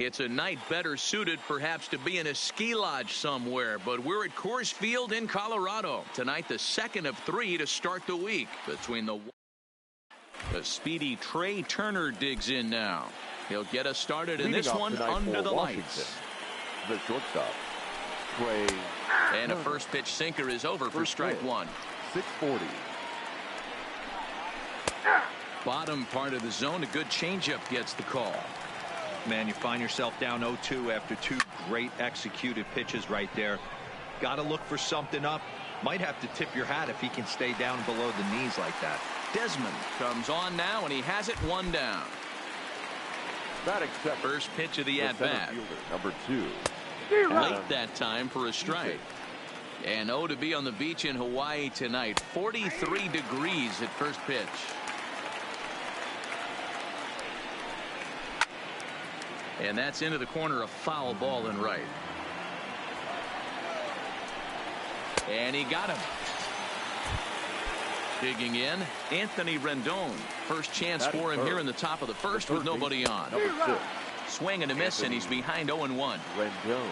It's a night better suited perhaps to be in a ski lodge somewhere, but we're at Coors Field in Colorado. Tonight, the second of 3 to start the week between the speedy Trey Turner digs in now. He'll get us started in this one under the lights. The shortstop, Trey. And a first pitch sinker is over for strike one. 640. Bottom part of the zone, a good changeup gets the call. Man, you find yourself down 0-2 after 2 great executed pitches right there. Got to look for something up. Might have to tip your hat if he can stay down below the knees like that. Desmond comes on now, and he has it 1 down. First pitch of the at-bat. Number 2. Late that time for a strike. And to be on the beach in Hawaii tonight. 43 degrees at first pitch. And that's into the corner, a foul ball and right. And he got him. Digging in, Anthony Rendon. First chance for him here in the top of the first with nobody on. Swing and a miss, and he's behind 0-1. Rendon.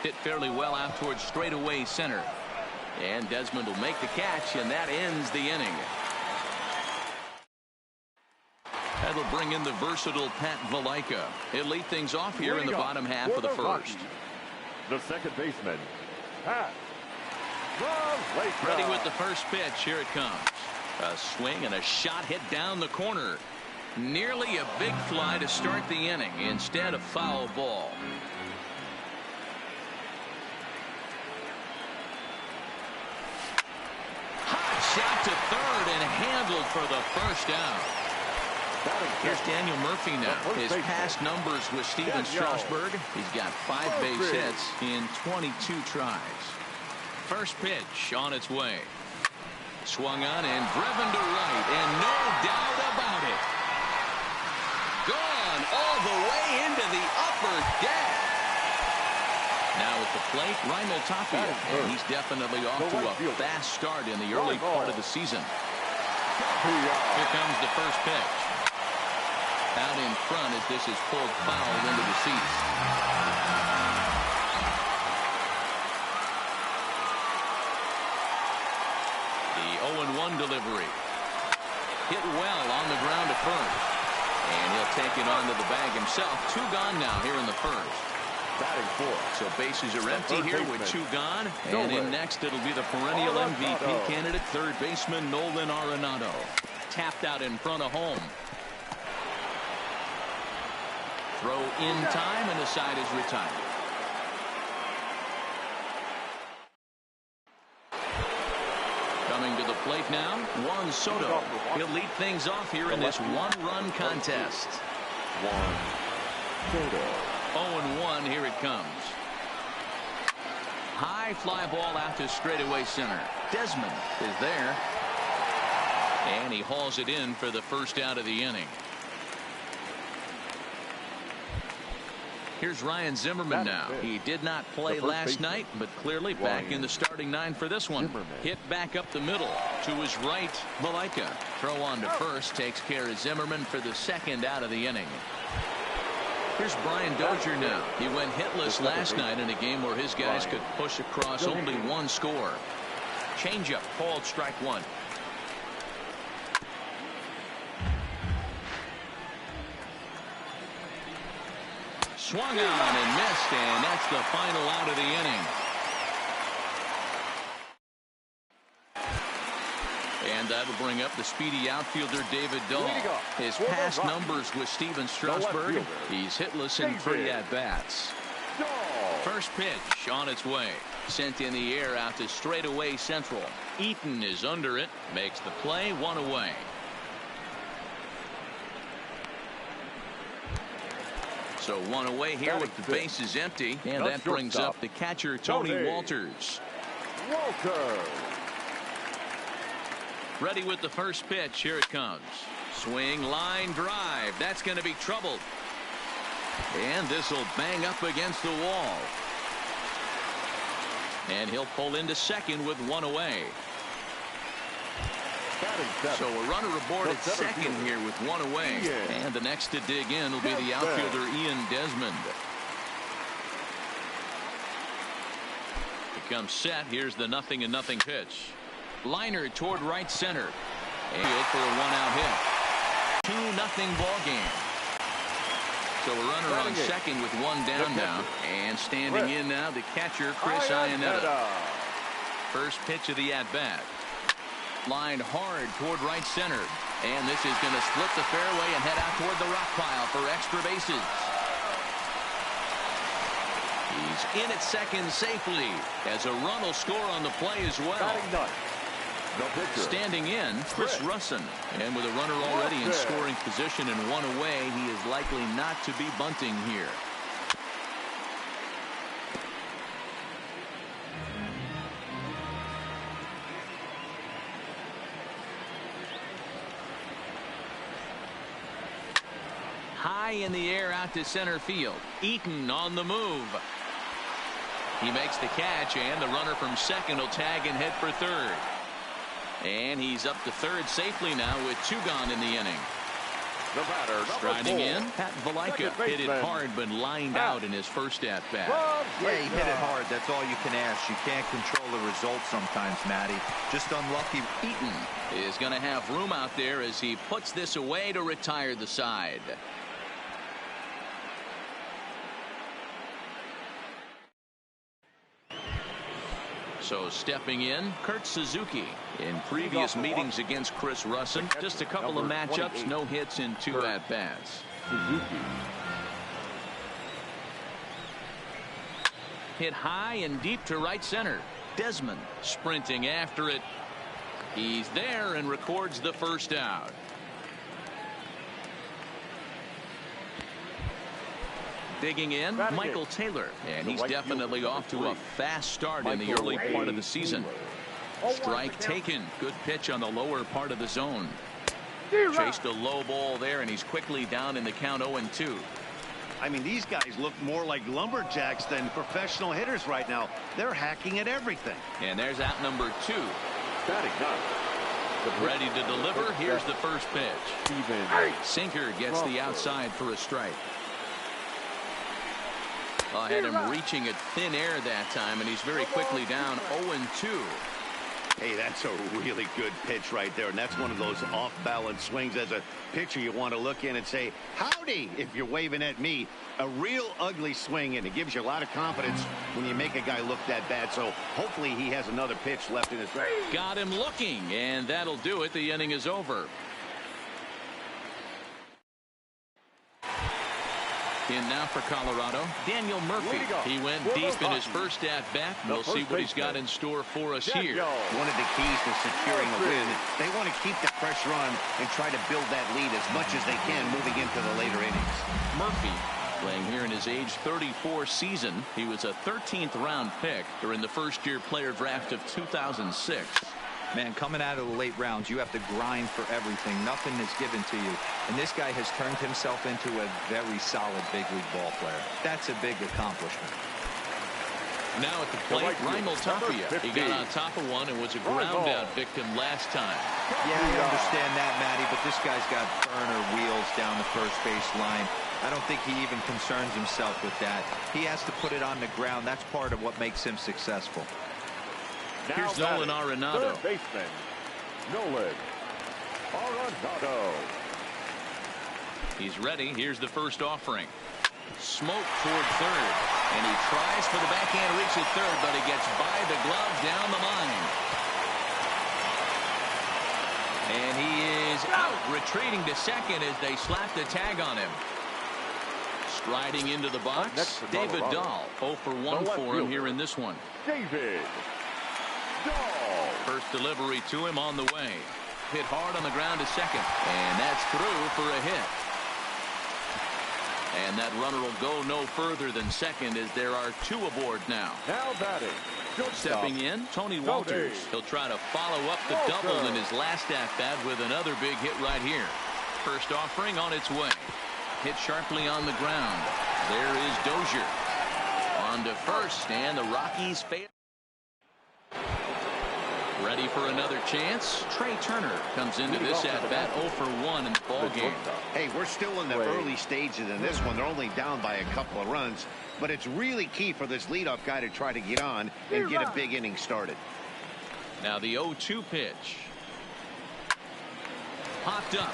Hit fairly well out towards straightaway center. And Desmond will make the catch, and that ends the inning. That'll bring in the versatile Pat Valaika. He'll lead things off here in the bottom half of the first. The second baseman, Pat Valaika. Ready with the first pitch. Here it comes. A swing and a shot hit down the corner. Nearly a big fly to start the inning. Instead, a foul ball. Hot shot to third and handled for the first out. Here's Daniel Murphy now. His past numbers with Steven Strasburg. He's got 5 base hits in 22 tries. First pitch on its way. Swung on and driven to right, and no doubt about it. Gone all the way into the upper deck. Now at the plate, Raimel Tapia. And he's definitely off to a fast start in the early part of the season. Here comes the first pitch. Out in front as this is pulled foul into the seats. The 0-1 delivery. Hit well on the ground to first. And he'll take it onto the bag himself. 2 gone now here in the first. Batting 4. So bases are empty here with 2 gone. And in next it'll be the perennial MVP candidate, third baseman Nolan Arenado. Tapped out in front of home. Throw in time, and the side is retired. Coming to the plate now, Juan Soto. He'll lead things off here in this 1-run contest. Juan Soto. 0-1, here it comes. High fly ball out to straightaway center. Desmond is there. And he hauls it in for the first out of the inning. Here's Ryan Zimmerman now. He did not play last night, but clearly back in the starting 9 for this one. Hit back up the middle to his right. Valaika. Throw on to first takes care of Zimmerman for the second out of the inning. Here's Brian Dozier now. He went hitless last night in a game where his guys could push across only 1 score. Changeup called strike 1. Swung on and missed, and that's the final out of the inning. And that'll bring up the speedy outfielder David Dahl. His past numbers with Steven Strasburg. He's hitless in 3 at-bats. First pitch on its way. Sent in the air out to straightaway central. Eaton is under it. Makes the play, 1 away. So 1 away here with the bases empty. And that brings up the catcher, Tony Walters. Ready with the first pitch. Here it comes. Swing, line drive. That's going to be troubled. And this will bang up against the wall. And he'll pull into second with 1 away. So a runner aboard at second here with one away. And the next to dig in will be the outfielder Ian Desmond. He comes set. Here's the 0-0 pitch. Liner toward right center. And for a one-out hit. 2-0 ball game. So a runner on second with one down now. And standing in now, the catcher, Chris Iannetta. First pitch of the at-bat. Lined hard toward right center. And this is going to split the fairway and head out toward the rock pile for extra bases. He's in at second safely as a run will score on the play as well. Standing in, Chris Russin. And with a runner already in scoring position and one away, he is likely not to be bunting here. High in the air out to center field. Eaton on the move. He makes the catch, and the runner from second will tag and head for third. And he's up to third safely now with two gone in the inning. The batter, striding in, Pat Valaika hit it hard but lined out in his first at bat. Yeah, he hit it hard. That's all you can ask. You can't control the results sometimes, Matty. Just unlucky. Eaton is going to have room out there as he puts this away to retire the side. So stepping in, Kurt Suzuki. In previous meetings against Chris Russin, just a couple of matchups, no hits in two at-bats. Hit high and deep to right center. Desmond sprinting after it. He's there and records the first out. Digging in, Michael Taylor, and he's definitely off to a fast start in the early part of the season. Strike taken. Good pitch on the lower part of the zone. Chased a low ball there, and he's quickly down in the count 0-2. I mean, these guys look more like lumberjacks than professional hitters right now. They're hacking at everything. And there's out number 2. Ready to deliver. Here's the first pitch. Sinker gets the outside for a strike. Had him reaching at thin air that time, and he's very quickly down 0-2. Hey, that's a really good pitch right there, and that's one of those off-balance swings. As a pitcher, you want to look in and say, howdy, if you're waving at me. A real ugly swing, and it gives you a lot of confidence when you make a guy look that bad. So hopefully he has another pitch left in his range. Got him looking, and that'll do it. The inning is over. In now for Colorado, Daniel Murphy. He went deep in his first at-bat. We'll see what he's got in store for us here. One of the keys to securing a win, they want to keep the pressure on and try to build that lead as much as they can moving into the later innings. Murphy playing here in his age 34 season. He was a 13th round pick during the first-year player draft of 2006. Man, coming out of the late rounds, you have to grind for everything. Nothing is given to you. And this guy has turned himself into a very solid big league ball player. That's a big accomplishment. Now at the plate, Raimel Tapia. He got on top of one and was a ground out victim last time. Yeah, I understand that, Matty, but this guy's got burner wheels down the first base line. I don't think he even concerns himself with that. He has to put it on the ground. That's part of what makes him successful. Here's Nolan Arenado. Third baseman, Nolan Arenado. He's ready. Here's the first offering. Smoke toward third. And he tries for the backhand reach at third, but he gets by the glove down the line. And he is out, retreating to second as they slap the tag on him. Striding into the box, David Dahl. 0 for 1 for him here in this one. David Dahl. First delivery to him on the way. Hit hard on the ground to second. And that's through for a hit. And that runner will go no further than second as there are 2 aboard now. Now batting. Stepping in, Tony Walters. He'll try to follow up the double in his last at-bat with another big hit right here. First offering on its way. Hit sharply on the ground. There is Dozier. On to first, and the Rockies fail. Ready for another chance. Trey Turner comes into this at-bat 0 for 1 in the ball game. Hey, we're still in the early stages in this one. They're only down by a couple of runs, but it's really key for this leadoff guy to try to get on and get a big inning started. Now the 0-2 pitch. Popped up.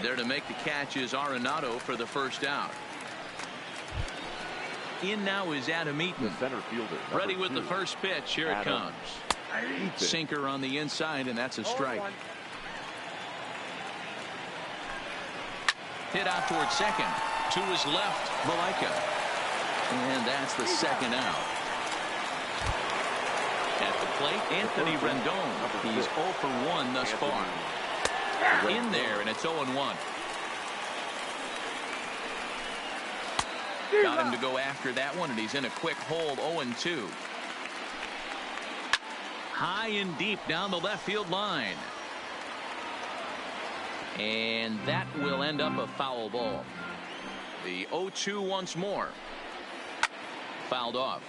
There to make the catch is Arenado for the first out. In now is Adam Eaton. The center fielder. Ready with the first pitch. Here it comes. Sinker on the inside, and that's a strike. Hit out towards second. To his left, Malaika. And that's the second out. At the plate, Anthony Rendon. He's 0 for 1 thus far. In there, and it's 0-1. Got him to go after that one, and he's in a quick hold. 0-2. High and deep down the left field line. And that will end up a foul ball. The 0-2 once more. Fouled off.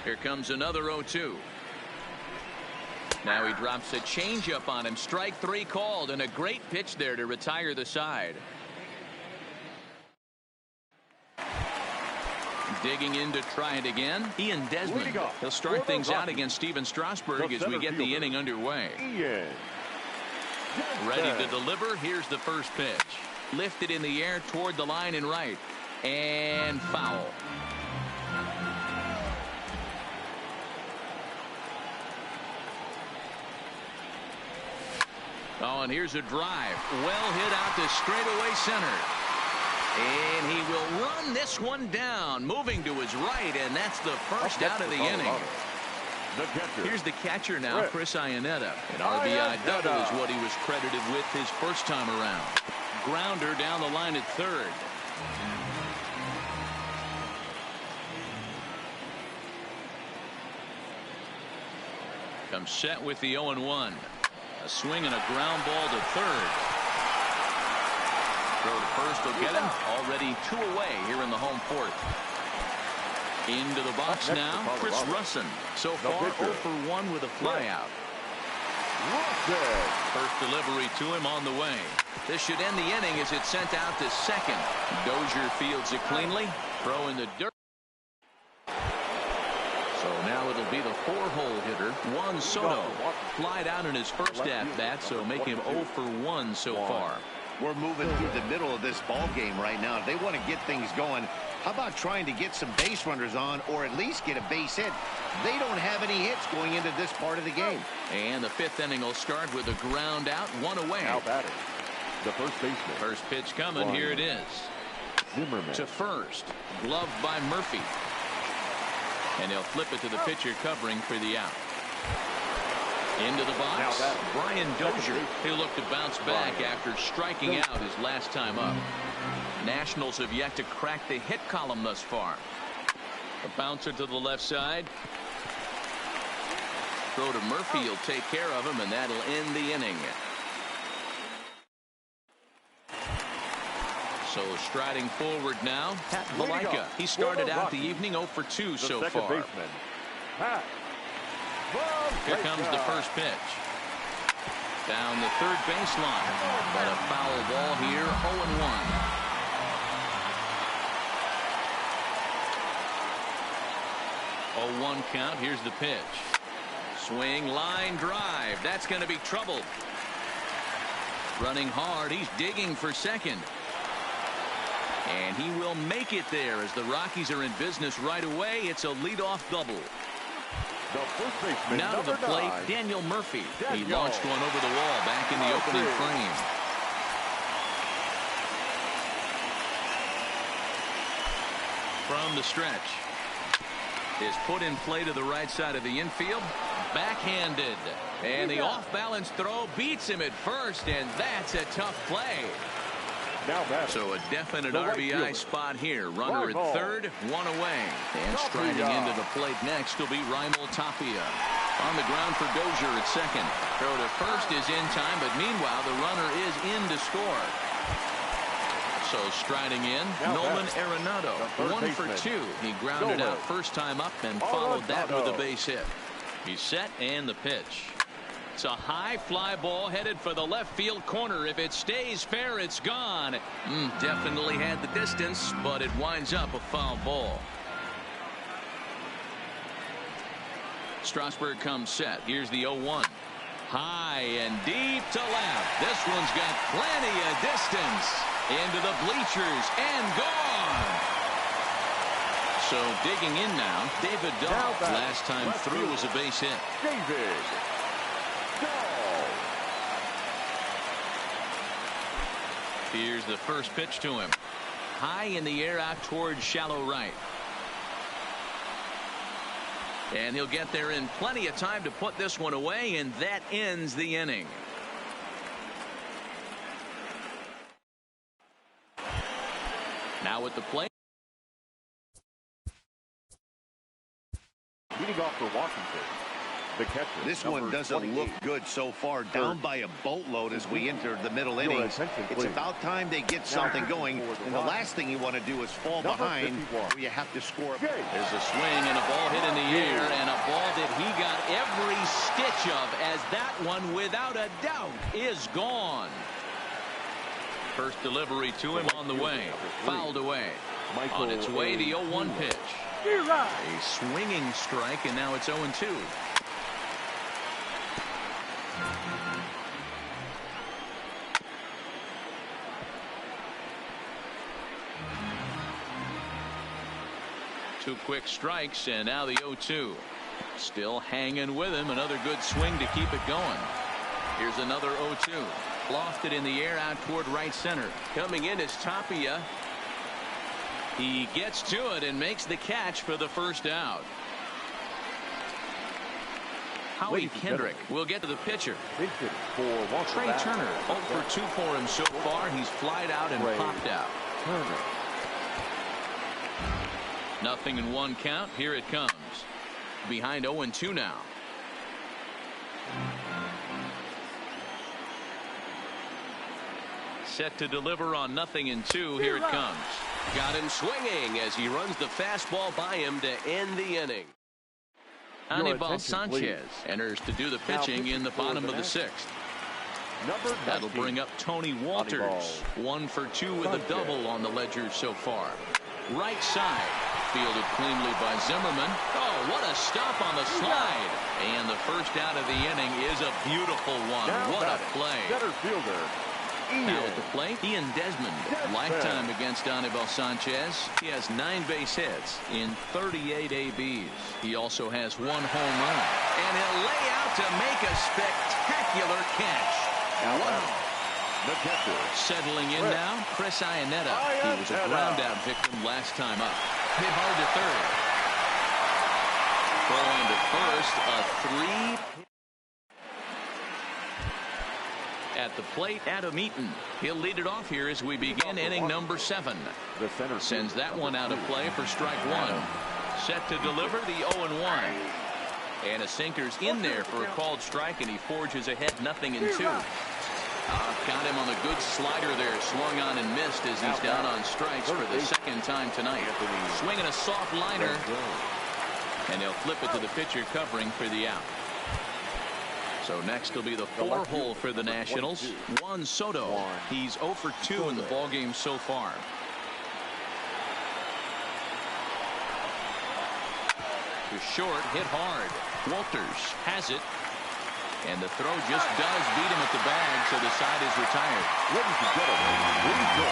Here comes another 0-2. Now he drops a changeup on him. Strike 3 called, and a great pitch there to retire the side. Digging in to try it again. Ian Desmond. He'll start things out against Steven Strasburg as we get the inning underway. Ready to deliver. Here's the first pitch. Lifted in the air toward the line and right. And foul. Oh, and here's a drive. Well hit out to straightaway center. And he will run this one down. Moving to his right, and that's the first out of the inning. Here's the catcher now, Chris Iannetta. An RBI double is what he was credited with his first time around. Grounder down the line at third. Comes set with the 0-1. A swing and a ground ball to third. Throw to first will get him. Already 2 away here in the home fourth. Into the box now, Chris Russin. So far 0 for 1 with a flyout. First delivery to him on the way. This should end the inning as it's sent out to second. Dozier fields it cleanly. Throw in the dirt. So now it'll be the 4-hole hitter, Juan Soto. Flied out in his first at-bat, so make him 0 for 1 so far. We're moving through the middle of this ball game right now. If they want to get things going, how about trying to get some base runners on or at least get a base hit? They don't have any hits going into this part of the game. And the 5th inning will start with a ground out, 1 away. Now batting, the first baseman. First pitch coming. Here it is. Zimmerman. To first. Gloved by Murphy. And he'll flip it to the pitcher covering for the out. Into the box, Brian Dozier. He'll look to bounce back after striking out his last time up. Nationals have yet to crack the hit column thus far. A bouncer to the left side. Throw to Murphy. He'll take care of him, and that'll end the inning. So striding forward now, Pat Valaika. He started out the evening 0 for 2 so far. Baseman, Pat. Here comes the first pitch. Down the third baseline. But a foul ball here, 0-1. Oh, 1 count. Here's the pitch. Swing, line drive. That's going to be trouble. Running hard. He's digging for second. And he will make it there as the Rockies are in business right away. It's a leadoff double. Now to the plate, Daniel Murphy. He launched one over the wall back in the opening frame. From the stretch. Is put in play to the right side of the infield. Backhanded. And the off-balance throw beats him at first, and that's a tough play. So a definite RBI spot here. Runner at third, 1 away. And striding into the plate next will be Raimel Tapia. On the ground for Dozier at second. Throw to first is in time, but meanwhile the runner is in to score. So striding in, Nolan Arenado, 1 for 2. He grounded out first time up and followed that with a base hit. He's set and the pitch. It's a high fly ball headed for the left field corner. If it stays fair, it's gone. Definitely had the distance, but it winds up a foul ball. Strasburg comes set. Here's the 0-1. High and deep to left. This one's got plenty of distance. Into the bleachers and gone. So digging in now, David Dahl. Last time through was a base hit. David Dahl. Here's the first pitch to him. High in the air out towards shallow right. And he'll get there in plenty of time to put this one away, and that ends the inning. Now at the plate. Leading off for Washington, the catcher. This one doesn't look good so far. Down by a boatload as we enter the middle innings. It's about time they get something going. And the last thing you want to do is fall behind where you have to score. There's a swing and a ball hit in the air, and a ball that he got every stitch of, as that one, without a doubt, is gone. First delivery to him on the way. Fouled away. On its way, the 0-1 pitch. A swinging strike, and now it's 0-2. Two quick strikes, and now the 0-2. Still hanging with him. Another good swing to keep it going. Here's another 0-2. Lofted in the air out toward right center. Coming in is Tapia. He gets to it and makes the catch for the first out. Howie Kendrick will get to the pitcher. Trey Turner, 0 for 2 for him so far. He's flied out and popped out. Nothing in 1 count. Here it comes. Behind 0-2 now. Set to deliver on 0-2. Here it comes. Got him swinging as he runs the fastball by him to end the inning. Anibal Sanchez enters to do the pitching in the bottom of the 6th. That'll bring up Tony Walters. 1 for 2 with a double on the ledger so far. Right side. Fielded cleanly by Zimmerman. Oh, what a stop on the slide. And the first out of the inning is a beautiful one. What a play. Center fielder. Now at the plate, Ian Desmond. Lifetime against Anibal Sanchez. He has 9 base hits in 38 ABs. He also has 1 home run. And he'll lay out to make a spectacular catch. Wow. The catcher. Settling in now, Chris Iannetta. He was a ground out victim last time up. Hit hard to third. Throw on to first. A 3. At the plate, Adam Eaton. He'll lead it off here as we begin inning number 7. The center sends that one out of play for strike 1. Set to deliver the 0-1. And a sinker's in there for a called strike, and he forges ahead 0-2. Got him on a good slider there. Swung on and missed as he's down on strikes for the 2nd time tonight. Swinging a soft liner. And he'll flip it to the pitcher covering for the out. So next will be the 4-hole for the Nationals. Juan Soto. He's 0 for 2 in the ballgame so far. To short, hit hard. Walters has it. And the throw just does beat him at the bag, so the side is retired. Ladies and gentlemen, please go.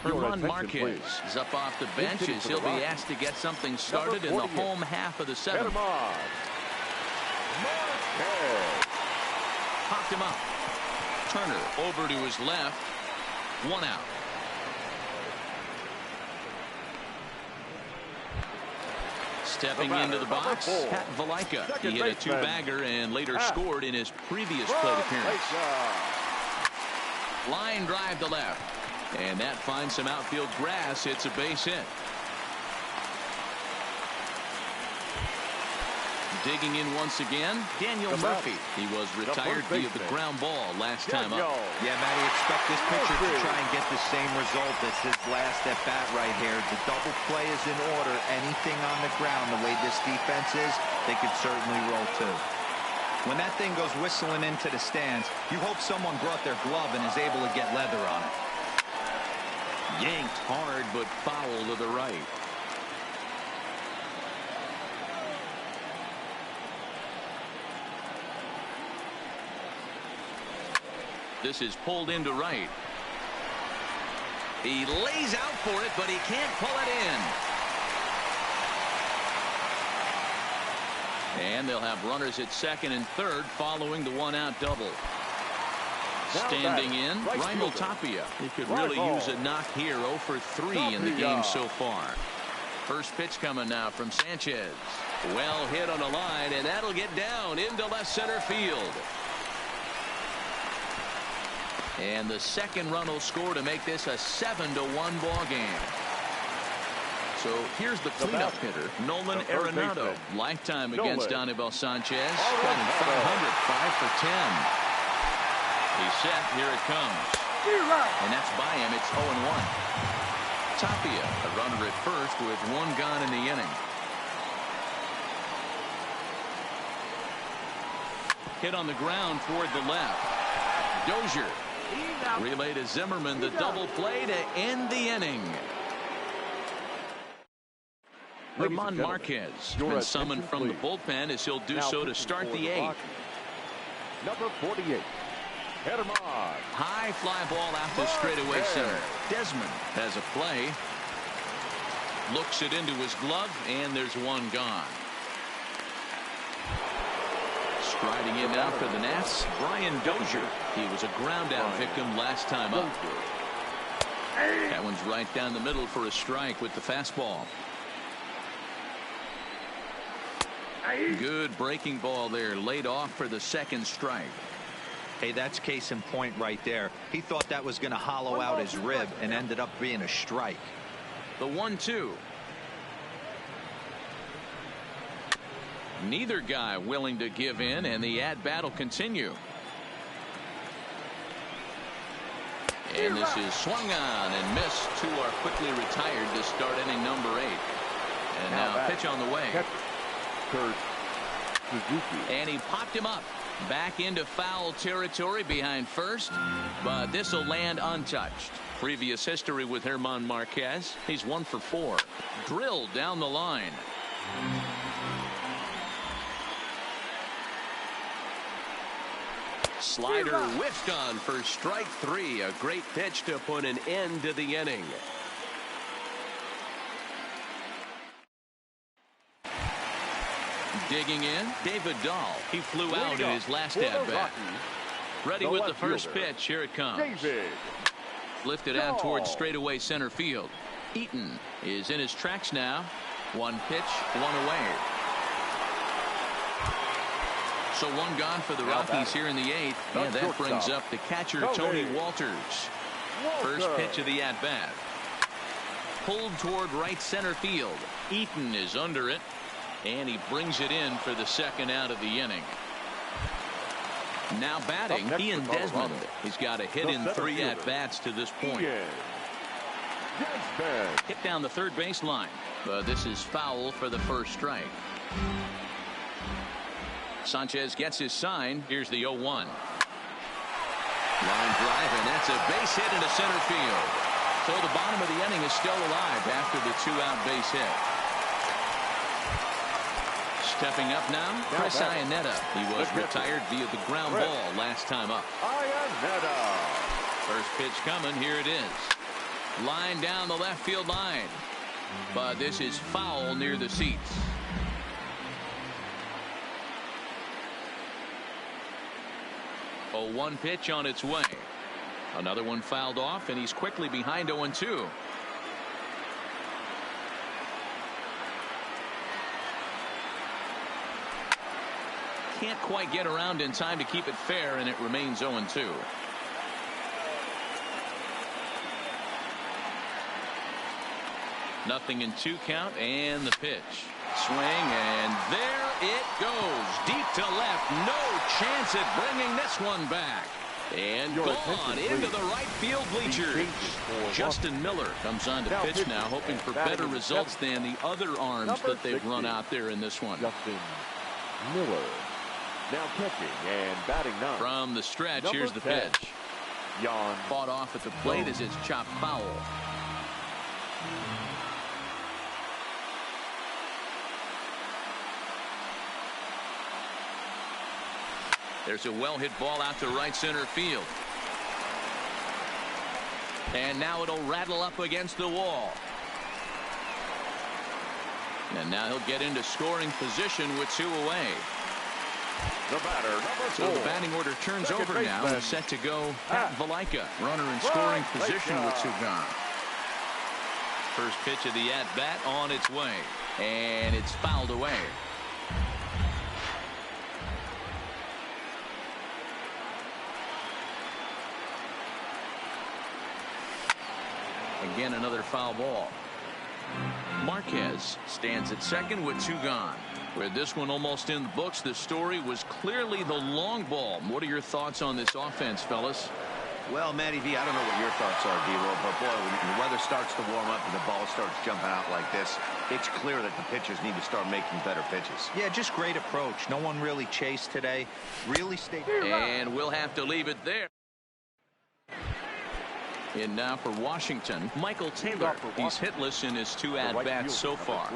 Herman Marquez is up off the bench as he'll be asked to get something started in the home half of the 7th. Popped him up. Turner over to his left. 1 out. Stepping into the box, Pat Valaika. He hit a 2-bagger and later scored in his previous plate appearance. Line drive to left. And that finds some outfield grass. It's a base hit. Digging in once again, Daniel Murphy. He was retired via the ground ball last time up. Yeah, Matty, expect this pitcher to try and get the same result as his last at-bat right here. The double play is in order. Anything on the ground, the way this defense is, they could certainly roll too. When that thing goes whistling into the stands, you hope someone brought their glove and is able to get leather on it. Yanked hard, but foul to the right. This is pulled into right. He lays out for it, but he can't pull it in. And they'll have runners at second and third following the one-out double. Standing in, Raimel Tapia. He could really use a knock here. 0 for 3 in the game so far. First pitch coming now from Sanchez. Well hit on a line, and that'll get down into left center field. And the second run will score to make this a 7-1 ball game. So here's the cleanup hitter, Nolan Arenado. Lifetime against Anibal Sanchez. Batting .500, 5 for 10. He's set. Here it comes. And that's by him. It's 0-1. Tapia, a runner at first with 1 gone in the inning. Hit on the ground toward the left. Dozier. Relay to Zimmerman, the double play to end the inning. German Marquez been summoned from the bullpen as he'll do so to start the 8th. Number 48, German. High fly ball out to straightaway center. Desmond has a play. Looks it into his glove, and there's 1 gone. Striding in now for the Nats, Brian Dozier. He was a ground out victim last time up. That one's right down the middle for a strike with the fastball. Good breaking ball there, laid off for the second strike. Hey, that's case in point right there. He thought that was going to hollow out his rib and ended up being a strike. The 1-2. Neither guy willing to give in, and the at-bat will continue. And this is swung on and missed. 2 are quickly retired to start inning number 8. And now pitch on the way. And he popped him up. Back into foul territory behind first, but this will land untouched. Previous history with German Marquez. He's 1 for 4. Drilled down the line. Slider whiffed on for strike 3. A great pitch to put an end to the inning. Digging in, David Dahl. He flew out in his last at-bat. Ready with the first pitch. Here it comes. Lifted out towards straightaway center field. Eaton is in his tracks now. 1 pitch, 1 away. So 1 gone for the Rockies here in the 8th. And that brings up the catcher, Tony Walters. First pitch of the at-bat. Pulled toward right center field. Eaton is under it. And he brings it in for the second out of the inning. Now batting, Ian Desmond. He's got a hit in 3 at-bats to this point. Hit down the third baseline. But this is foul for the first strike. Sanchez gets his sign. Here's the 0-1. Line drive, and that's a base hit into center field. So the bottom of the inning is still alive after the 2-out base hit. Stepping up now, Chris Iannetta. He was retired via the ground ball last time up. First pitch coming. Here it is. Line down the left field line. But this is foul near the seats. A 1 pitch on its way. Another one fouled off, and he's quickly behind 0-2. Can't quite get around in time to keep it fair, and it remains 0-2. Nothing in 2 count, and the pitch. Swing, and there it goes. Deep to left. No chance at bringing this one back. And gone into the right field bleachers. Justin Miller comes on to pitch now, hoping for better results than the other arms that they've run out there in this one. Justin Miller now catching and batting ninth. From the stretch, here's the pitch. Fought off at the plate as it's chopped foul. There's a well-hit ball out to right center field. And now it'll rattle up against the wall. And now he'll get into scoring position with 2 away. The batter, number 4. So the batting order turns over now and set to go at Valaika. Runner in scoring position with 2 gone. First pitch of the at-bat on its way. And it's fouled away. Again, another foul ball. Marquez stands at second with 2 gone. With this one almost in the books, the story was clearly the long ball. What are your thoughts on this offense, fellas? Well, Matty V, I don't know what your thoughts are, D-Roll, but boy, when the weather starts to warm up and the ball starts jumping out like this, it's clear that the pitchers need to start making better pitches. Yeah, just great approach. No one really chased today. Really stayed. And we'll have to leave it there. And now for Washington, Michael Taylor. He's hitless in his 2 at-bats so far.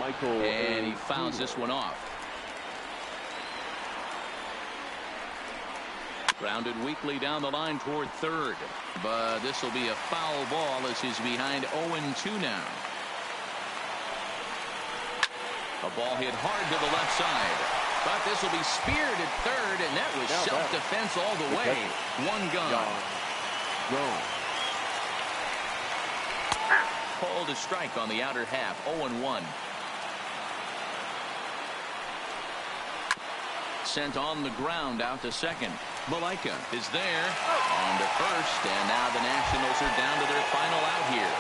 And he fouls this one off. Grounded weakly down the line toward third. But this will be a foul ball as he's behind 0-2 now. A ball hit hard to the left side. But this will be speared at third, and that was self-defense all the way. 1 gone. Called a strike on the outer half. 0-1. Sent on the ground out to second. Valaika is there on to first, and now the Nationals are down to their final out here.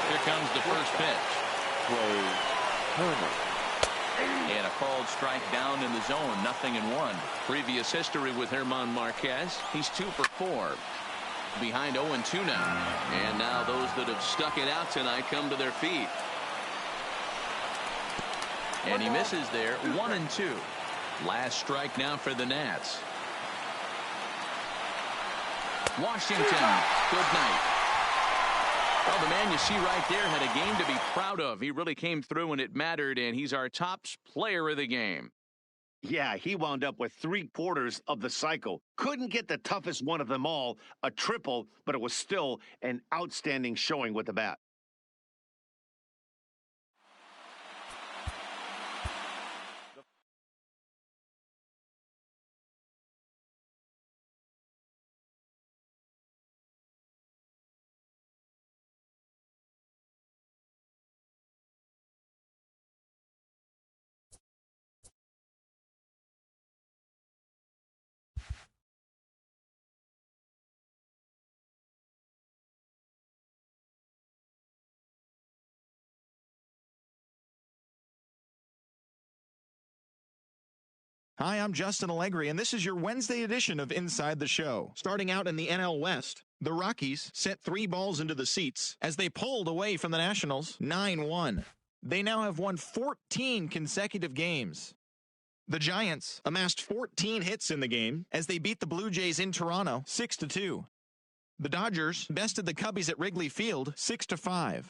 Here comes the first pitch. And a called strike down in the zone. 0-1. Previous history with German Marquez. He's 2 for 4. Behind 0-2 now. And now those that have stuck it out tonight come to their feet. And he misses there. 1-2. Last strike now for the Nats. Washington, good night. Well, the man you see right there had a game to be proud of. He really came through when it mattered, and he's our top player of the game. Yeah, he wound up with 3/4 of the cycle. Couldn't get the toughest one of them all, a triple, but it was still an outstanding showing with the bat. Hi, I'm Justin Allegri, and this is your Wednesday edition of Inside the Show. Starting out in the NL West, the Rockies sent 3 balls into the seats as they pulled away from the Nationals 9-1. They now have won 14 consecutive games. The Giants amassed 14 hits in the game as they beat the Blue Jays in Toronto 6-2. The Dodgers bested the Cubbies at Wrigley Field 6-5.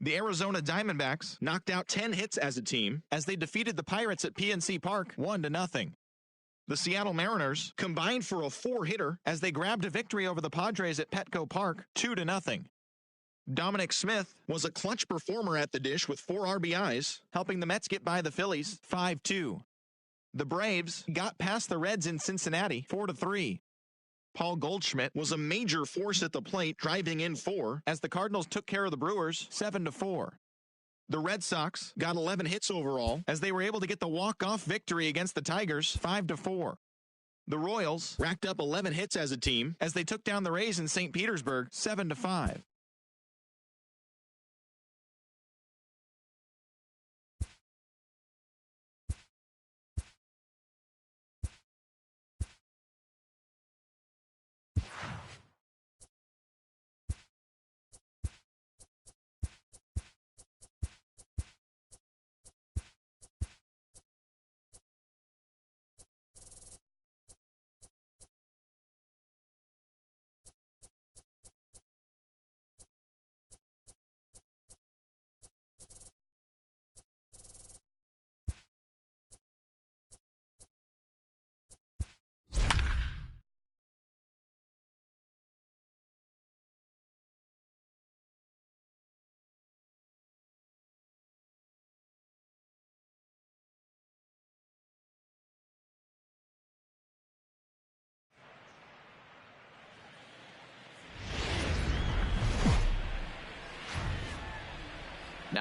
The Arizona Diamondbacks knocked out 10 hits as a team as they defeated the Pirates at PNC Park 1-0. The Seattle Mariners combined for a 4-hitter as they grabbed a victory over the Padres at Petco Park 2-0. Dominic Smith was a clutch performer at the dish with 4 RBIs, helping the Mets get by the Phillies 5-2. The Braves got past the Reds in Cincinnati 4-3. Paul Goldschmidt was a major force at the plate, driving in 4 as the Cardinals took care of the Brewers 7-4. The Red Sox got 11 hits overall as they were able to get the walk-off victory against the Tigers 5-4. The Royals racked up 11 hits as a team as they took down the Rays in St. Petersburg 7-5.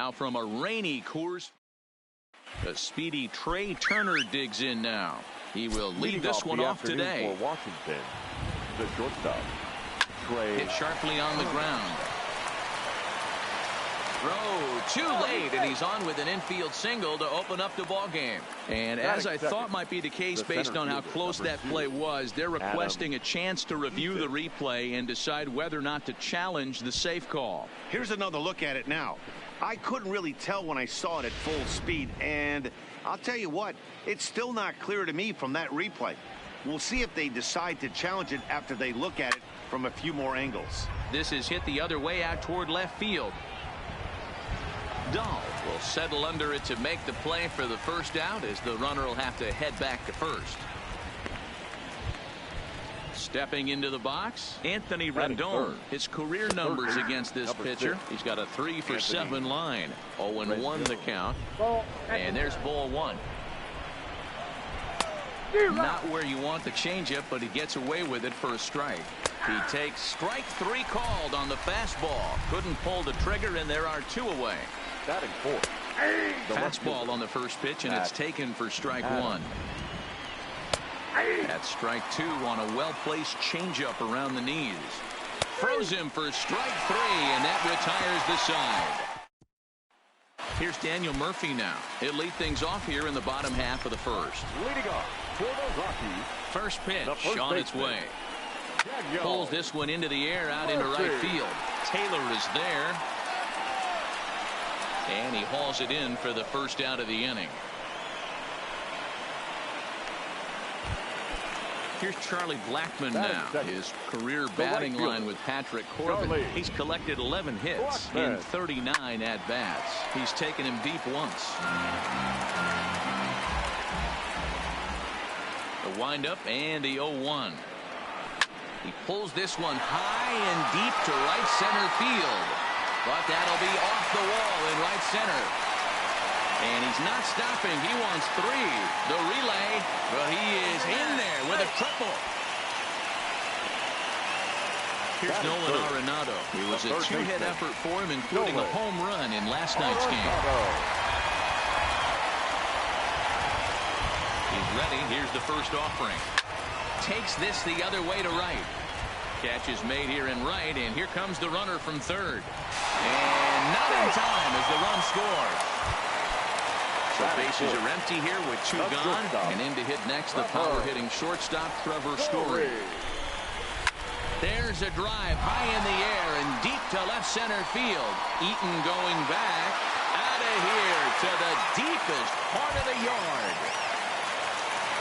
Now from a rainy Coors, the speedy Trey Turner digs in now. He will lead this one off today. For Washington, the shortstop, Trey. Hit sharply on the ground. Throw too late, and he's on with an infield single to open up the ball game. And as I thought might be the case based on how close that play was, they're requesting a chance to review the replay and decide whether or not to challenge the safe call. Here's another look at it now. I couldn't really tell when I saw it at full speed, and I'll tell you what, it's still not clear to me from that replay. We'll see if they decide to challenge it after they look at it from a few more angles. This is hit the other way out toward left field. Dahl will settle under it to make the play for the first out, as the runner will have to head back to first. Stepping into the box, Anthony Rendon. His career numbers against this pitcher. He's got a 3-for-7 line. 0-1 the count. And there's ball one. Not where you want the changeup, but he gets away with it for a strike. He takes strike 3 called on the fastball. Couldn't pull the trigger, and there are 2 away. Batting fourth. Fastball on the first pitch, and it's taken for strike 1. That's strike 2 on a well-placed changeup around the knees. Froze him for strike 3, and that retires the side. Here's Daniel Murphy now. He'll lead things off here in the bottom half of the first. Leading off for the Rockies. First pitch on its way. Pulls this one into the air out into right field. Taylor is there. And he hauls it in for the first out of the inning. Here's Charlie Blackmon now. His career batting line with Patrick Corbin. He's collected 11 hits in 39 at-bats. He's taken him deep once. The windup and the 0-1. He pulls this one high and deep to right center field. But that'll be off the wall in right center. And he's not stopping. He wants 3. The relay, but he is in there with a triple. Here's Nolan Arenado. It was a 2-hit effort for him, including a home run in last night's game. He's ready. Here's the first offering. Takes this the other way to right. Catch is made here in right, and here comes the runner from third. And not in time as the run scores. The bases are empty here with 2 gone. And in to hit next, the power-hitting shortstop, Trevor Story. There's a drive high in the air and deep to left center field. Eaton going back out of here to the deepest part of the yard.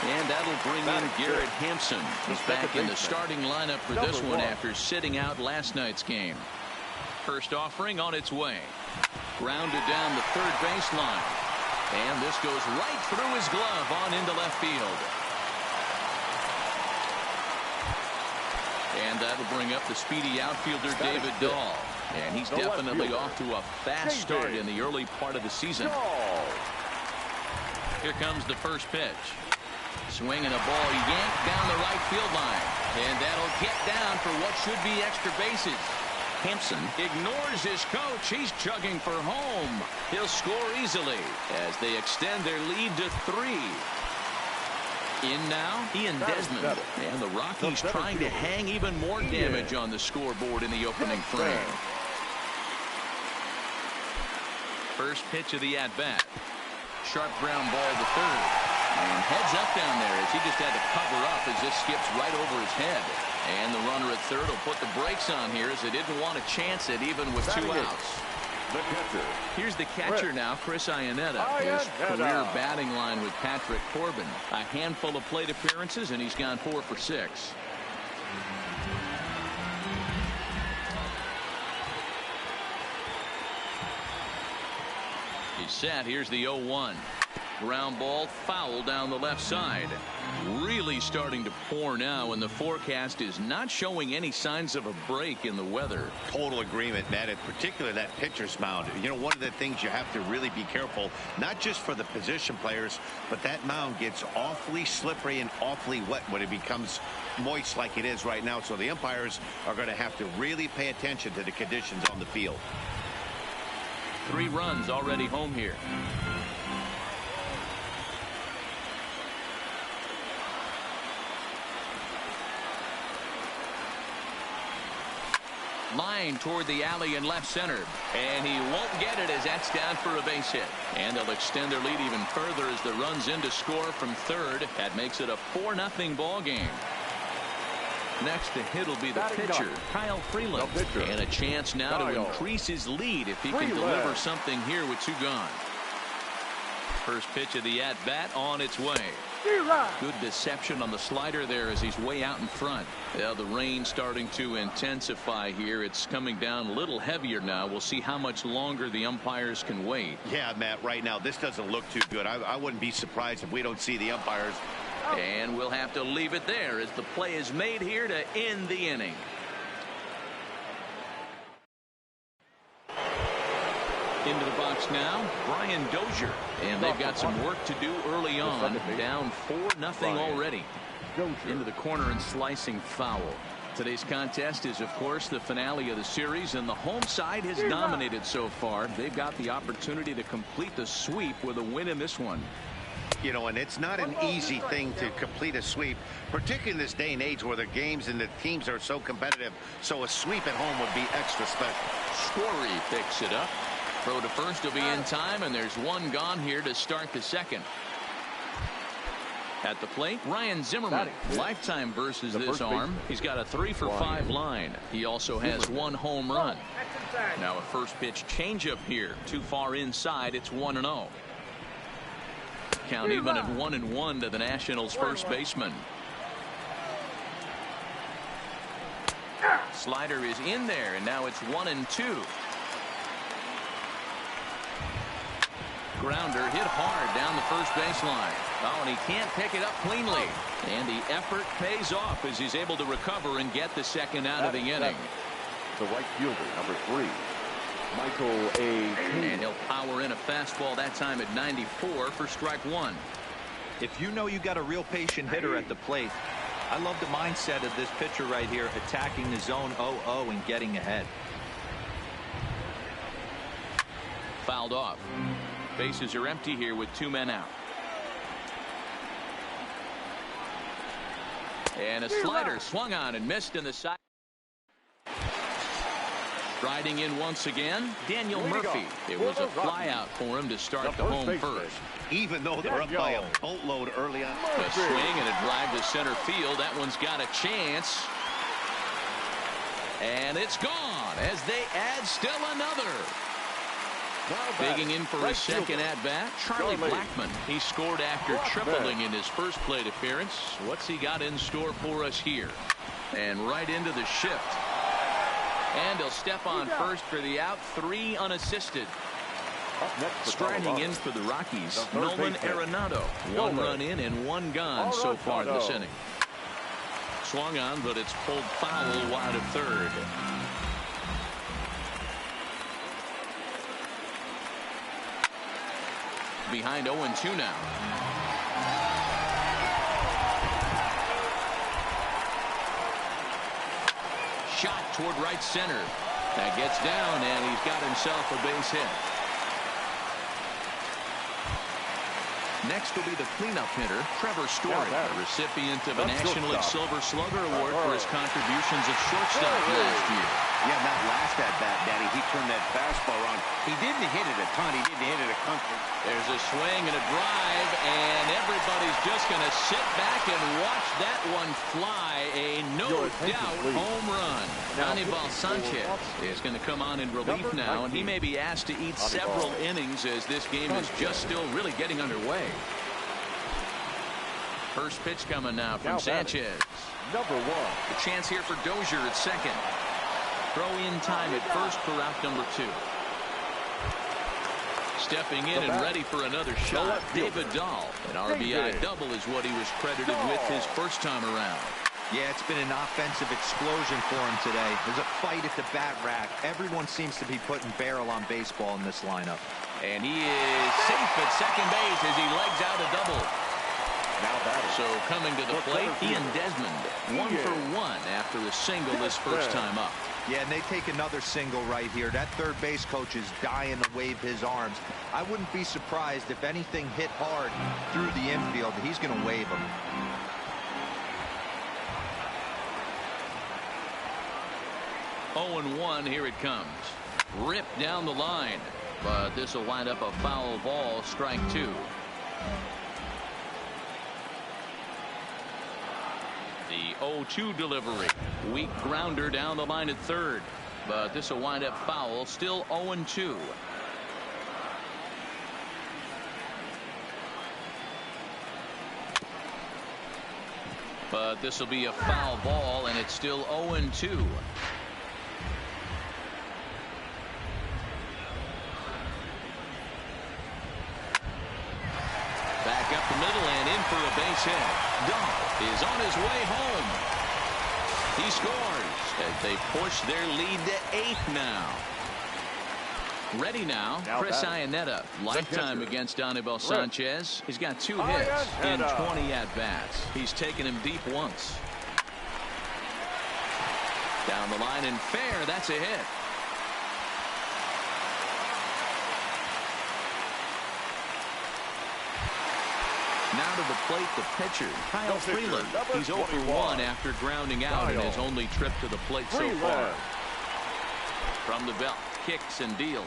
And that'll bring in Garrett Hampson. He's back in the starting lineup for this one after sitting out last night's game. First offering on its way. Grounded down the third baseline. And this goes right through his glove on into left field. And that'll bring up the speedy outfielder David Dahl. And he's definitely off to a fast start in the early part of the season. Here comes the first pitch. Swinging a ball yanked down the right field line. And that'll get down for what should be extra bases. Hampson ignores his coach. He's chugging for home. He'll score easily as they extend their lead to 3. In now, Ian Desmond. And the Rockies trying to hang even more damage on the scoreboard in the opening frame. First pitch of the at-bat. Sharp ground ball to third. And heads up down there as he just had to cover up as this skips right over his head. And the runner at third will put the brakes on here as they didn't want to chance it even with 2 outs. Here's the catcher now, Chris Iannetta. His career batting line with Patrick Corbin. A handful of plate appearances, and he's gone 4 for 6. He's set. Here's the 0-1. Ground ball foul down the left side. Really starting to pour now, and the forecast is not showing any signs of a break in the weather. Total agreement, Ned, in particular that pitcher's mound. You know, one of the things you have to really be careful, not just for the position players, but that mound gets awfully slippery and awfully wet when it becomes moist like it is right now. So the umpires are going to have to really pay attention to the conditions on the field. 3 runs already home here. Line toward the alley in left center, and he won't get it as that's down for a base hit. And they'll extend their lead even further as the run's in to score from third. That makes it a 4-0 ball game. Next to hit will be the pitcher, Kyle Freeland, and a chance now to increase his lead if he can deliver something here with 2 gone. First pitch of the at-bat on its way. Good deception on the slider there as he's way out in front. Yeah, the rain starting to intensify here. It's coming down a little heavier now. We'll see how much longer the umpires can wait. Yeah, Matt, right now this doesn't look too good. I wouldn't be surprised if we don't see the umpires. And we'll have to leave it there as the play is made here to end the inning. Into the box now, Brian Dozier. And they've got some work to do early on. Down 4-0 already. Into the corner and slicing foul. Today's contest is, of course, the finale of the series, and the home side has dominated so far. They've got the opportunity to complete the sweep with a win in this one. You know, and it's not an easy thing to complete a sweep, particularly in this day and age where the games and the teams are so competitive. So a sweep at home would be extra special. Story picks it up. Throw to first will be in time, and there's 1 gone here to start the second. At the plate, Ryan Zimmerman. Lifetime versus this arm. He's got a 3-for-5 line. He also has 1 home run. Now a first pitch changeup here. Too far inside. It's 1-0. Count even at 1-1 to the Nationals' first baseman. Slider is in there, and now it's 1-2. Grounder hit hard down the first baseline. Oh, and he can't pick it up cleanly. And the effort pays off as he's able to recover and get the second out of the inning. The right fielder, number 3, Michael A. And he'll power in a fastball that time at 94 for strike 1. If you know you got a real patient hitter at the plate, I love the mindset of this pitcher right here, attacking the zone 0-0 and getting ahead. Fouled off. Bases are empty here with 2 men out. And a slider swung on and missed in the side. Striding in once again, Daniel Murphy. It was a fly out for him to start the home first. Even though they're up by a boatload early on. A swing and a drive to center field. That one's got a chance. And it's gone as they add still another. Digging in for his second at-bat, Charlie Blackmon. He scored after tripling in his first plate appearance. What's he got in store for us here? And right into the shift. And he'll step on first for the out, 3 unassisted. Striding in for the Rockies, Nolan Arenado. 1 run in and 1 gone so far this inning. Swung on, but it's pulled foul wide of third. Behind 0-2 now. Shot toward right center. That gets down, and he's got himself a base hit. Next will be the cleanup hitter, Trevor Story, a recipient of a National League Silver Slugger Award for his contributions at shortstop last year. Yeah, not last at bat, Daddy. He turned that fastball on. He didn't hit it a ton. He didn't hit it a comfort. There's a swing and a drive, and everybody's just going to sit back and watch that one fly. A no-doubt home run. Anibal Sanchez is going to come on in relief now, and he may be asked to eat several innings as this game is just still really getting underway. First pitch coming now from Sanchez. Number 1. The chance here for Dozier at second. Throw in time at first for out number 2. Stepping in and ready for another shot, David Dahl. An RBI double is what he was credited with his first time around. Yeah, it's been an offensive explosion for him today. There's a fight at the bat rack. Everyone seems to be putting barrel on baseball in this lineup. And he is safe at second base as he legs out a double. So coming to the plate, Ian Desmond, 1 for 1 after a single this first time up. Yeah, and they take another single right here. That third base coach is dying to wave his arms. I wouldn't be surprised if anything hit hard through the infield. He's going to wave them. Oh, 1, here it comes. Ripped down the line, but this will wind up a foul ball, strike 2. The 0-2 delivery. Weak grounder down the line at third, but this will wind up foul, still 0-2. But this will be a foul ball, and it's still 0-2. Back up the middle and in for a base hit. Duff is on his way home. He scores as they push their lead to 8 now. Ready now Chris Iannetta, lifetime against Anibal Sanchez. He's got 2 hits in 20 at-bats. He's taken him deep once. Down the line and fair. That's a hit. Now to the plate, the pitcher, Kyle Freeland. He's 0 for 1 after grounding out in his only trip to the plate so far. From the belt, kicks and deals.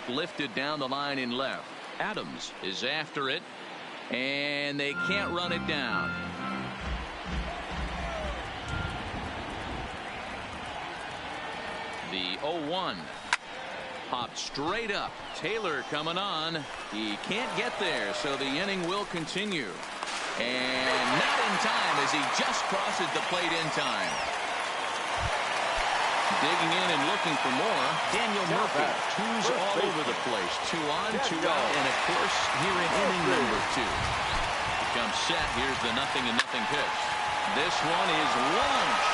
Lifted down the line in left. Adams is after it, and they can't run it down. The 0-1. Popped straight up. Taylor coming on. He can't get there, so the inning will continue. And not in time as he just crosses the plate in time. Digging in and looking for more, Daniel Murphy. 2s all over the place. 2 on, 2 out, and of course here in inning number 2. Comes set. Here's the 0-0 pitch. This one is launched.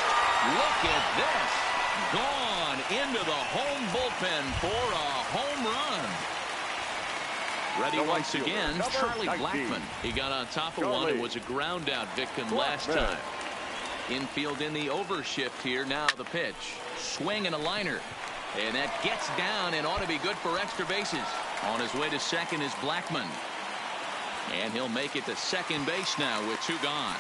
Look at this. Gone into the home bullpen for a home run. Ready once again, Charlie Blackmon. He got on top of one and was a ground out victim last time. Infield in the overshift here. Now the pitch. Swing and a liner. And that gets down and ought to be good for extra bases. On his way to second is Blackmon. And he'll make it to second base now with 2 gone.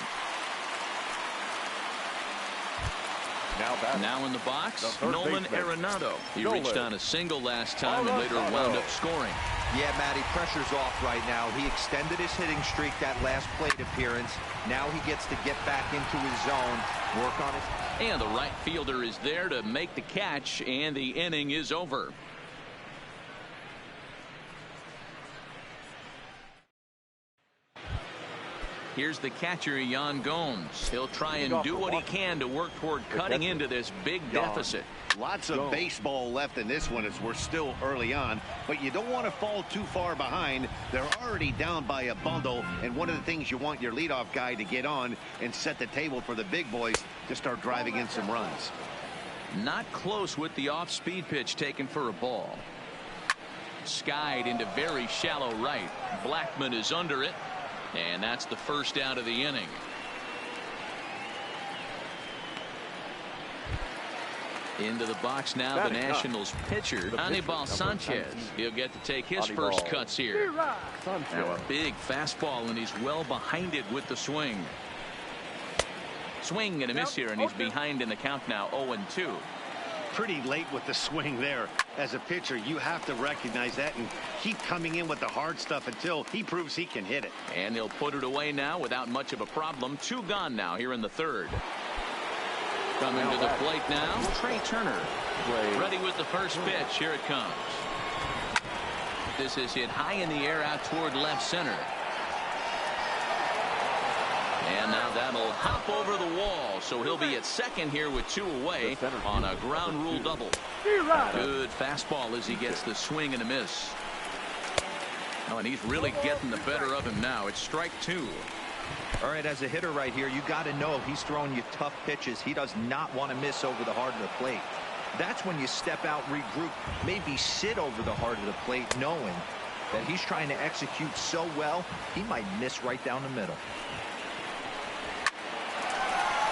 Now in the box, Nolan Arenado. He reached on a single last time and later wound up scoring. Yeah, Matty, pressure's off right now. He extended his hitting streak that last plate appearance. Now he gets to get back into his zone, work on his... And the right fielder is there to make the catch, and the inning is over. Here's the catcher, Yan Gomes. He'll try and do what he can to work toward cutting into this big deficit. Lots of baseball left in this one as we're still early on, but you don't want to fall too far behind. They're already down by a bundle, and one of the things you want your leadoff guy to get on and set the table for the big boys to start driving in some runs. Not close with the off-speed pitch taken for a ball. Skied into very shallow right. Blackmon is under it. And that's the first out of the inning. Into the box now, the Nationals pitcher, Anibal Sanchez. He'll get to take his first cuts here. Now a big fastball, and he's well behind it with the swing. Swing and a miss here, and he's behind in the count now, 0-2. Pretty late with the swing there. As a pitcher, you have to recognize that and keep coming in with the hard stuff until he proves he can hit it. And he'll put it away now without much of a problem. 2 gone now here in the third. Coming to the plate now, Trey Turner. Ready with the first pitch. Here it comes. This is hit high in the air out toward left center. And now that'll hop over the wall, so he'll be at second here with 2 away on a ground rule double. Good fastball as he gets the swing and a miss. Oh, and he's really getting the better of him now. It's strike 2. All right, as a hitter right here, you got to know he's throwing you tough pitches. He does not want to miss over the heart of the plate. That's when you step out, regroup, maybe sit over the heart of the plate, knowing that he's trying to execute so well, he might miss right down the middle.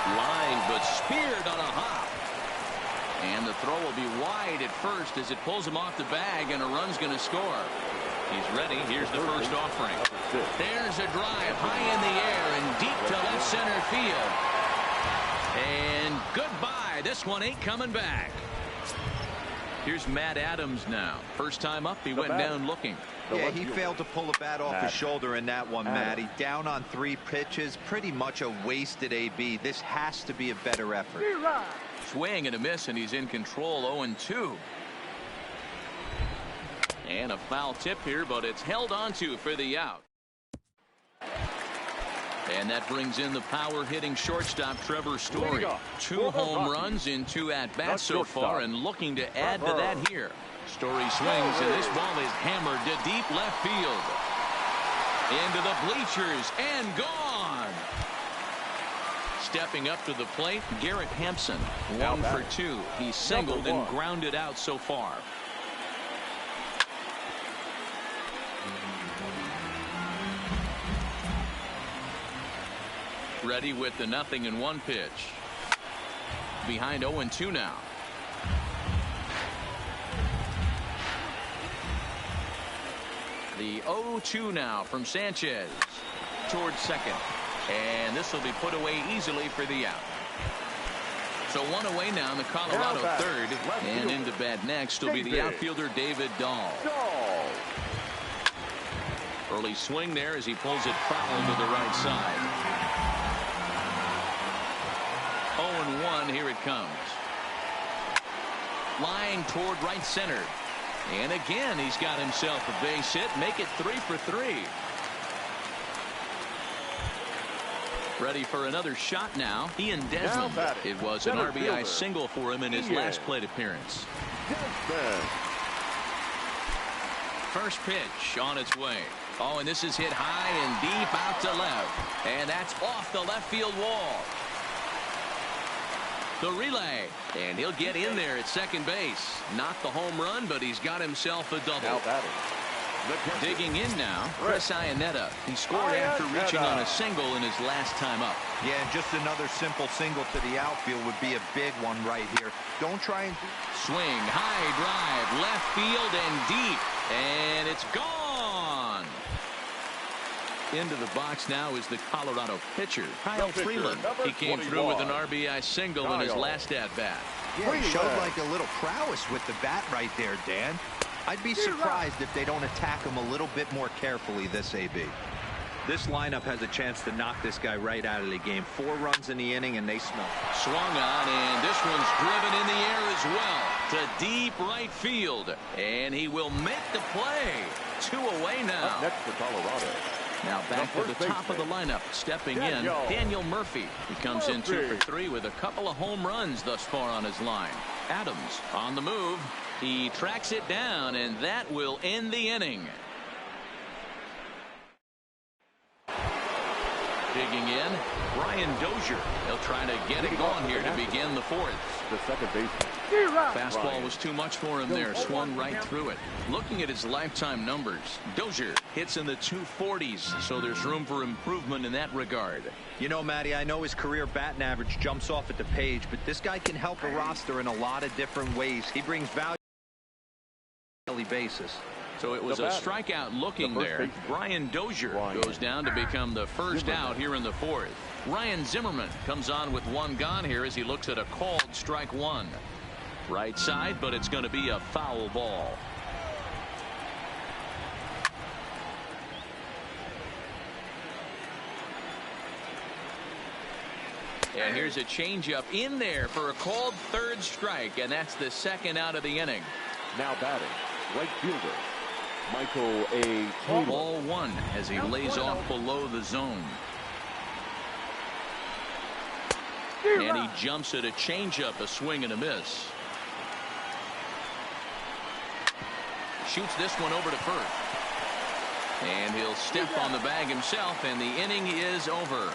Line, but speared on a hop. And the throw will be wide at first as it pulls him off the bag, and a run's going to score. He's ready. Here's the first offering. There's a drive high in the air and deep to left center field. And goodbye. This one ain't coming back. Here's Matt Adams now. First time up, he went down looking. Yeah, he failed to pull the bat off his shoulder in that one, Matty. Down on 3 pitches, pretty much a wasted AB. This has to be a better effort. Swing and a miss, and he's in control. 0-2. And a foul tip here, but it's held onto for the out. And that brings in the power-hitting shortstop Trevor Story. 2 home runs in 2 at-bats so far, and looking to add to that here. Story swings, and this ball is hammered to deep left field. Into the bleachers, and gone. Stepping up to the plate, Garrett Hampson. 1 for 2. He's singled and grounded out so far. Ready with the 0-1 pitch. Behind 0-2 now. The 0-2 now from Sanchez towards second. And this will be put away easily for the out. So 1 away now in the Colorado third. And into bat next will be the outfielder David Dahl. Early swing there as he pulls it foul to the right side. 0-1, here it comes. Line toward right center. And again, he's got himself a base hit. Make it 3 for 3. Ready for another shot now. Ian Desmond. It was an RBI single for him in his last plate appearance. First pitch on its way. Oh, and this is hit high and deep out to left. And that's off the left field wall. The relay, and he'll get in there at second base. Not the home run, but he's got himself a double. Digging in now, Chris Iannetta. He scored after reaching on a single in his last time up. Yeah, and just another simple single to the outfield would be a big one right here. Don't try and swing, high drive, left field and deep, and it's gone. Into the box now is the Colorado pitcher, Kyle Freeland. He came through with an RBI single in his last at-bat. Yeah, he showed like a little prowess with the bat right there, Dan. I'd be surprised if they don't attack him a little bit more carefully this AB. This lineup has a chance to knock this guy right out of the game. 4 runs in the inning, and they smell. Swung on, and this one's driven in the air as well to deep right field. And he will make the play. 2 away now. Up next for Colorado. Now back to the top of the lineup. Stepping in, Daniel Murphy. He comes in 2 for 3 with a couple of home runs thus far on his line. Adams on the move. He tracks it down, and that will end the inning. Digging in, Brian Dozier. He'll try to get it going here to begin the 4th. The second baseman. Fastball was too much for him there. Swung right through it. Looking at his lifetime numbers, Dozier hits in the 240s, so there's room for improvement in that regard. You know, Matty, I know his career batting average jumps off at the page, but this guy can help a roster in a lot of different ways. He brings value on a daily basis. So it was a strikeout looking there. Brian Dozier goes down to become the first out here in the 4th. Ryan Zimmerman comes on with 1 gone here as he looks at a called strike 1. Right side, but it's going to be a foul ball. And here's a changeup in there for a called 3rd strike, and that's the 2nd out of the inning. Now batting, right fielder Michael A. Taylor. Ball 1 as he lays off below the zone. And he jumps at a changeup, a swing and a miss. Shoots this one over to first. And he'll step on the bag himself, and the inning is over.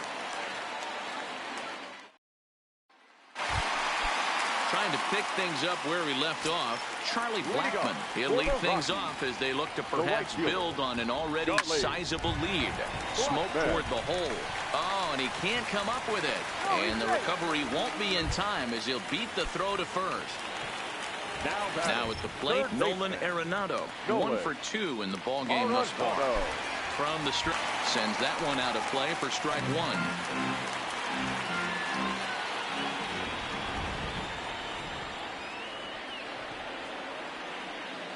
Trying to pick things up where we left off, Charlie Blackmon. He'll lead things off as they look to perhaps build on an already sizable lead. Smoke toward the hole. Oh, and he can't come up with it. And the recovery won't be in time as he'll beat the throw to first. Now at the plate, Nolan Arenado. 1 for 2 in the ball game thus far. From the strike, sends that one out of play for strike 1.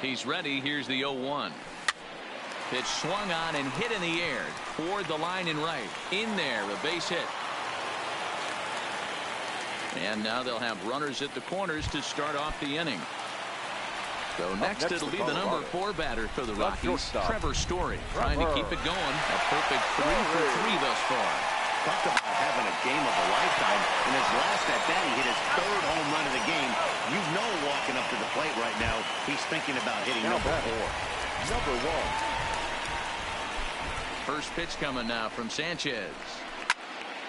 He's ready. Here's the 0-1. Pitch swung on and hit in the air toward the line and right. In there, a base hit. And now they'll have runners at the corners to start off the inning. So next it'll be the number 4 batter for the Rockies, Trevor Story, trying to keep it going. A perfect 3 for 3 thus far. Talk about having a game of a lifetime. In his last at bat, he hit his 3rd home run of the game. You know, walking up to the plate right now, he's thinking about hitting number 4. Number 1. First pitch coming now from Sanchez.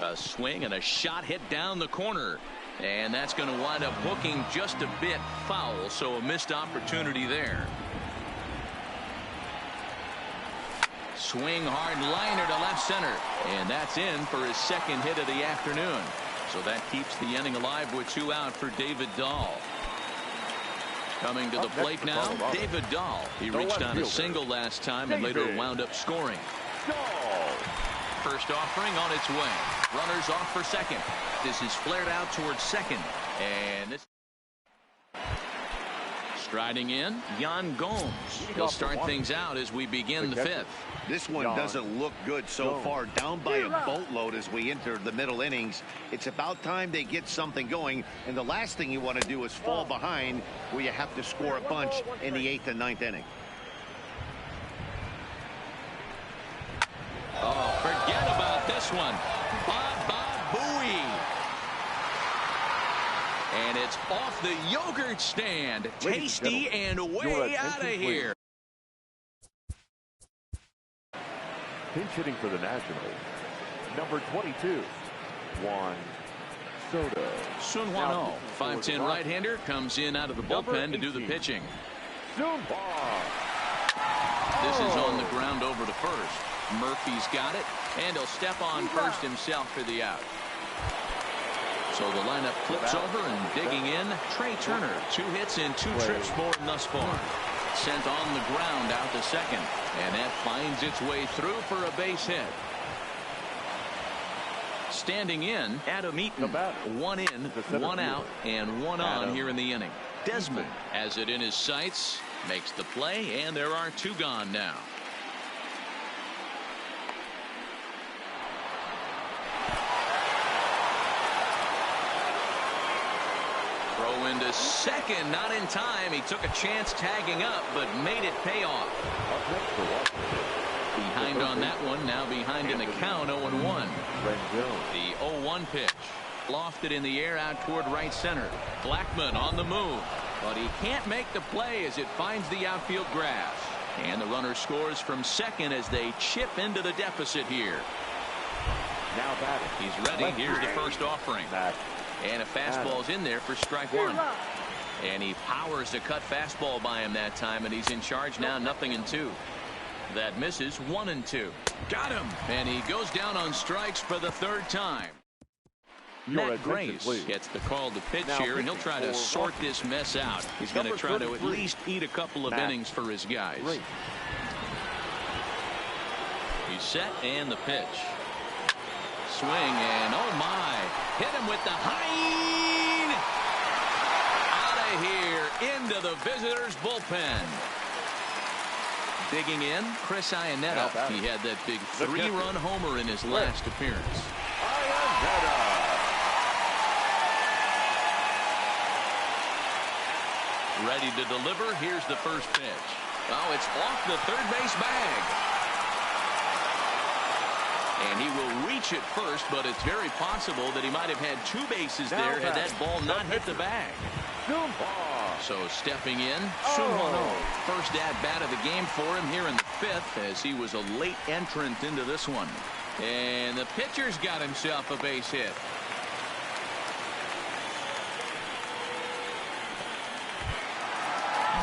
A swing and a shot hit down the corner. And that's going to wind up hooking just a bit foul, so a missed opportunity there. Swing hard liner to left center, and that's in for his 2nd hit of the afternoon. So that keeps the inning alive with 2 out for David Dahl. Coming to the plate now, David Dahl. He reached on a single last time and later wound up scoring. First offering on its way. Runners off for second. This is flared out towards second. And this striding in, Yan Gomes. He'll start things out as we begin the 5th. This one doesn't look good so far. Down by a boatload as we enter the middle innings. It's about time they get something going. And the last thing you want to do is fall behind where you have to score a bunch in the 8th and 9th inning. Oh, forget about this one. Baba Booey. And it's off the yogurt stand. Tasty and way out of here. Pinch hitting for the Nationals. Number 22, Juan Soto. Sun Hwan Oh, 5'10" right-hander, comes in out of the bullpen to do the pitching. This is on the ground over to first. Murphy's got it, and he'll step on first himself for the out. So the lineup flips over and digging in, Trey Turner. 2 hits and 2 trips for him thus far. Sent on the ground out to second, and that finds its way through for a base hit. Standing in, Adam Eaton. 1 in, 1 out, and 1 on here in the inning. Desmond has it in his sights, makes the play, and there are 2 gone now. Throw into second, not in time. He took a chance tagging up, but made it pay off. Behind on that one, now behind in the count, 0-1. The 0-1 pitch. Lofted in the air out toward right center. Blackmon on the move, but he can't make the play as it finds the outfield grass. And the runner scores from second as they chip into the deficit here. Now batting. He's ready. Here's the first offering. And a fastball's in there for strike 1. And he powers a cut fastball by him that time, and he's in charge now, 0-2. That misses, 1-2. Got him. And he goes down on strikes for the 3rd time. Matt Grace gets the call to pitch here, and he'll try to sort this mess out. He's going to try to at least eat a couple of innings for his guys. He's set, and the pitch. Swing, and oh my, hit him with the high. Out of here, into the visitors' bullpen. Digging in, Chris Iannetta. He had that big 3-run homer in his last appearance. Ready to deliver. Here's the first pitch. Oh, it's off the third base bag. And he will reach it first, but it's very possible that he might have had 2 bases there had that ball not hit the bag. So stepping in, Sun Hwan Oh. First at-bat of the game for him here in the 5th as he was a late entrant into this one. And the pitcher's got himself a base hit.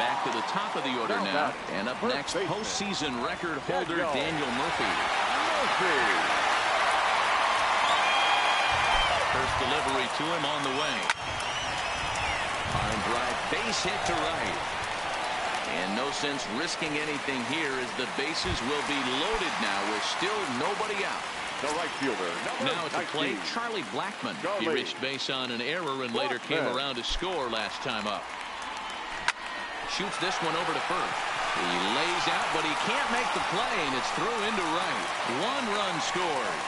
Back to the top of the order now. And up next, postseason record holder Daniel Murphy. First delivery to him on the way. Line drive, base hit to right. And no sense risking anything here as the bases will be loaded now with still nobody out. The right fielder. Now at the plate, Charlie Blackmon. He reached base on an error and later came around to score last time up. Shoots this one over to first. He lays out, but he can't make the play, and it's thrown into right. 1 run scores.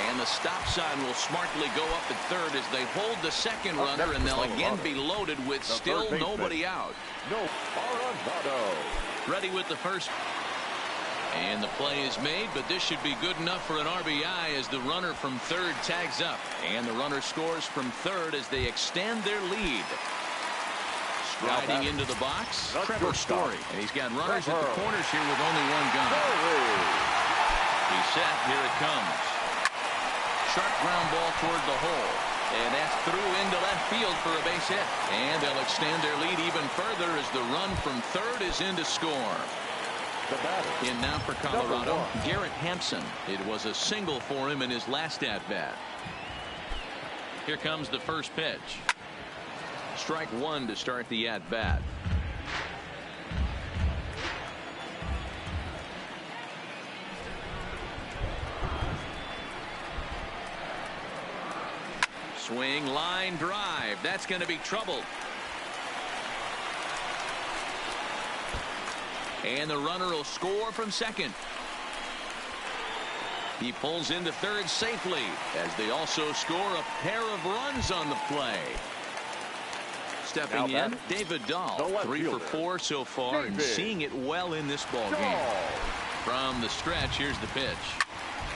And the stop sign will smartly go up at third as they hold the second runner, and they'll again be loaded with still nobody out. Ready with the first. And the play is made, but this should be good enough for an RBI as the runner from third tags up. And the runner scores from third as they extend their lead. Striding into the box, Trevor Story. And he's got runners at the corners here with only 1 gun. He's set. Here it comes. Sharp ground ball toward the hole. And that's through into left field for a base hit. And they'll extend their lead even further as the run from third is in to score. In now for Colorado, Garrett Hampson. It was a single for him in his last at-bat. Here comes the first pitch. Strike 1 to start the at-bat. Swing, line drive. That's going to be trouble. And the runner will score from second. He pulls into third safely as they also score a pair of runs on the play. Stepping in, David Dahl, 3 for 4 so far and seeing it well in this ball game. From the stretch, here's the pitch.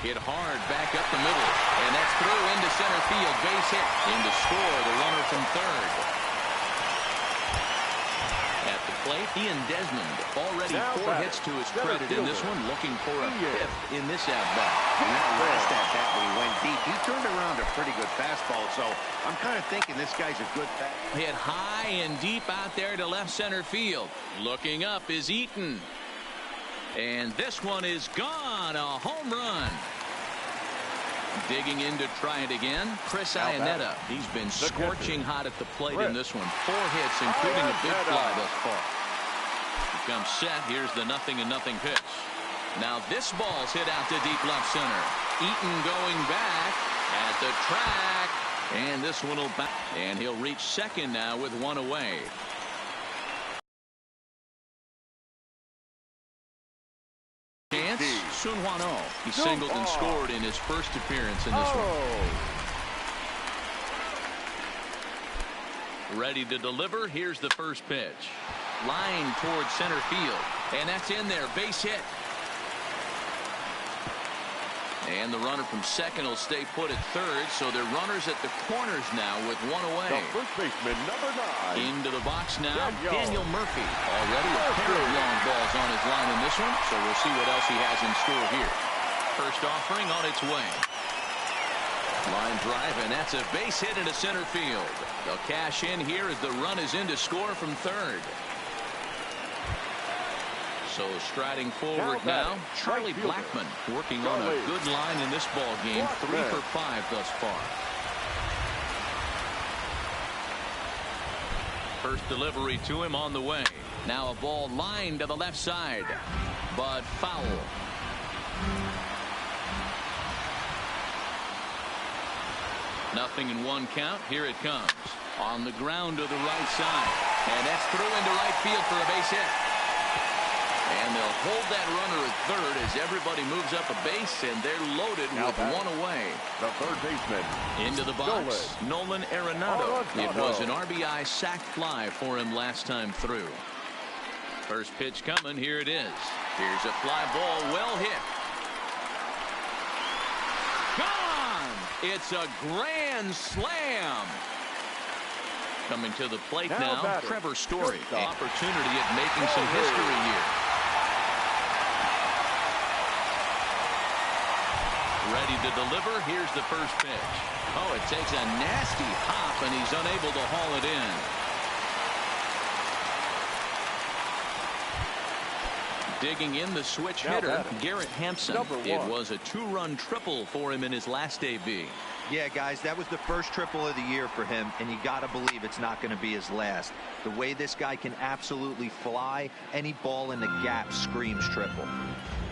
Hit hard back up the middle, and that's through into center field. Base hit. In to score the runner from third. At the plate, Ian Desmond, already 4 hits to his credit in this one, looking for a 5th in this at-bat. In that last at-bat when he went deep, he turned around a pretty good fastball, so I'm kind of thinking this guy's a good bat. Hit high and deep out there to left center field. Looking up is Eaton. And this one is gone. A home run. Digging in to try it again, Chris Iannetta. He's been scorching hot at the plate in this one. 4 hits, including a big fly thus far. He comes set. Here's the 0-0 pitch. Now this ball's hit out to deep left center. Eaton going back at the track. And this one will back. And he'll reach second now with 1 away. Chance, Sun Hwan Oh. He singled and scored in his first appearance in this one. Ready to deliver. Here's the first pitch. Line towards center field. And that's in there. Base hit. And the runner from second will stay put at third, so they're runners at the corners now with 1 away. The first baseman, number 9. Into the box now, Daniel Murphy. Already a pair of long balls on his line in this one, so we'll see what else he has in store here. First offering on its way. Line drive, and that's a base hit into center field. They'll cash in here as the run is in to score from third. So striding forward now, Charlie Blackmon working on a good line in this ball game. 3 for 5 thus far. First delivery to him on the way. Now a ball lined to the left side, but foul. Nothing in 1 count. Here it comes. On the ground to the right side. And that's through into right field for a base hit. And they'll hold that runner at third as everybody moves up a base, and they're loaded with 1 away. The third baseman. Into the box, Nolan Arenado. It was an RBI sac fly for him last time through. First pitch coming. Here it is. Here's a fly ball, well hit. Gone! It's a grand slam. Coming to the plate now, Trevor Story. Opportunity at making some history here. Ready to deliver. Here's the first pitch. Oh, it takes a nasty hop, and he's unable to haul it in. Digging in the switch Now hitter, batting. Garrett Hampson. Number It one. was a 2-run triple for him in his last AB. Yeah, guys, that was the first triple of the year for him, and you got to believe it's not going to be his last. The way this guy can absolutely fly, any ball in the gap screams triple.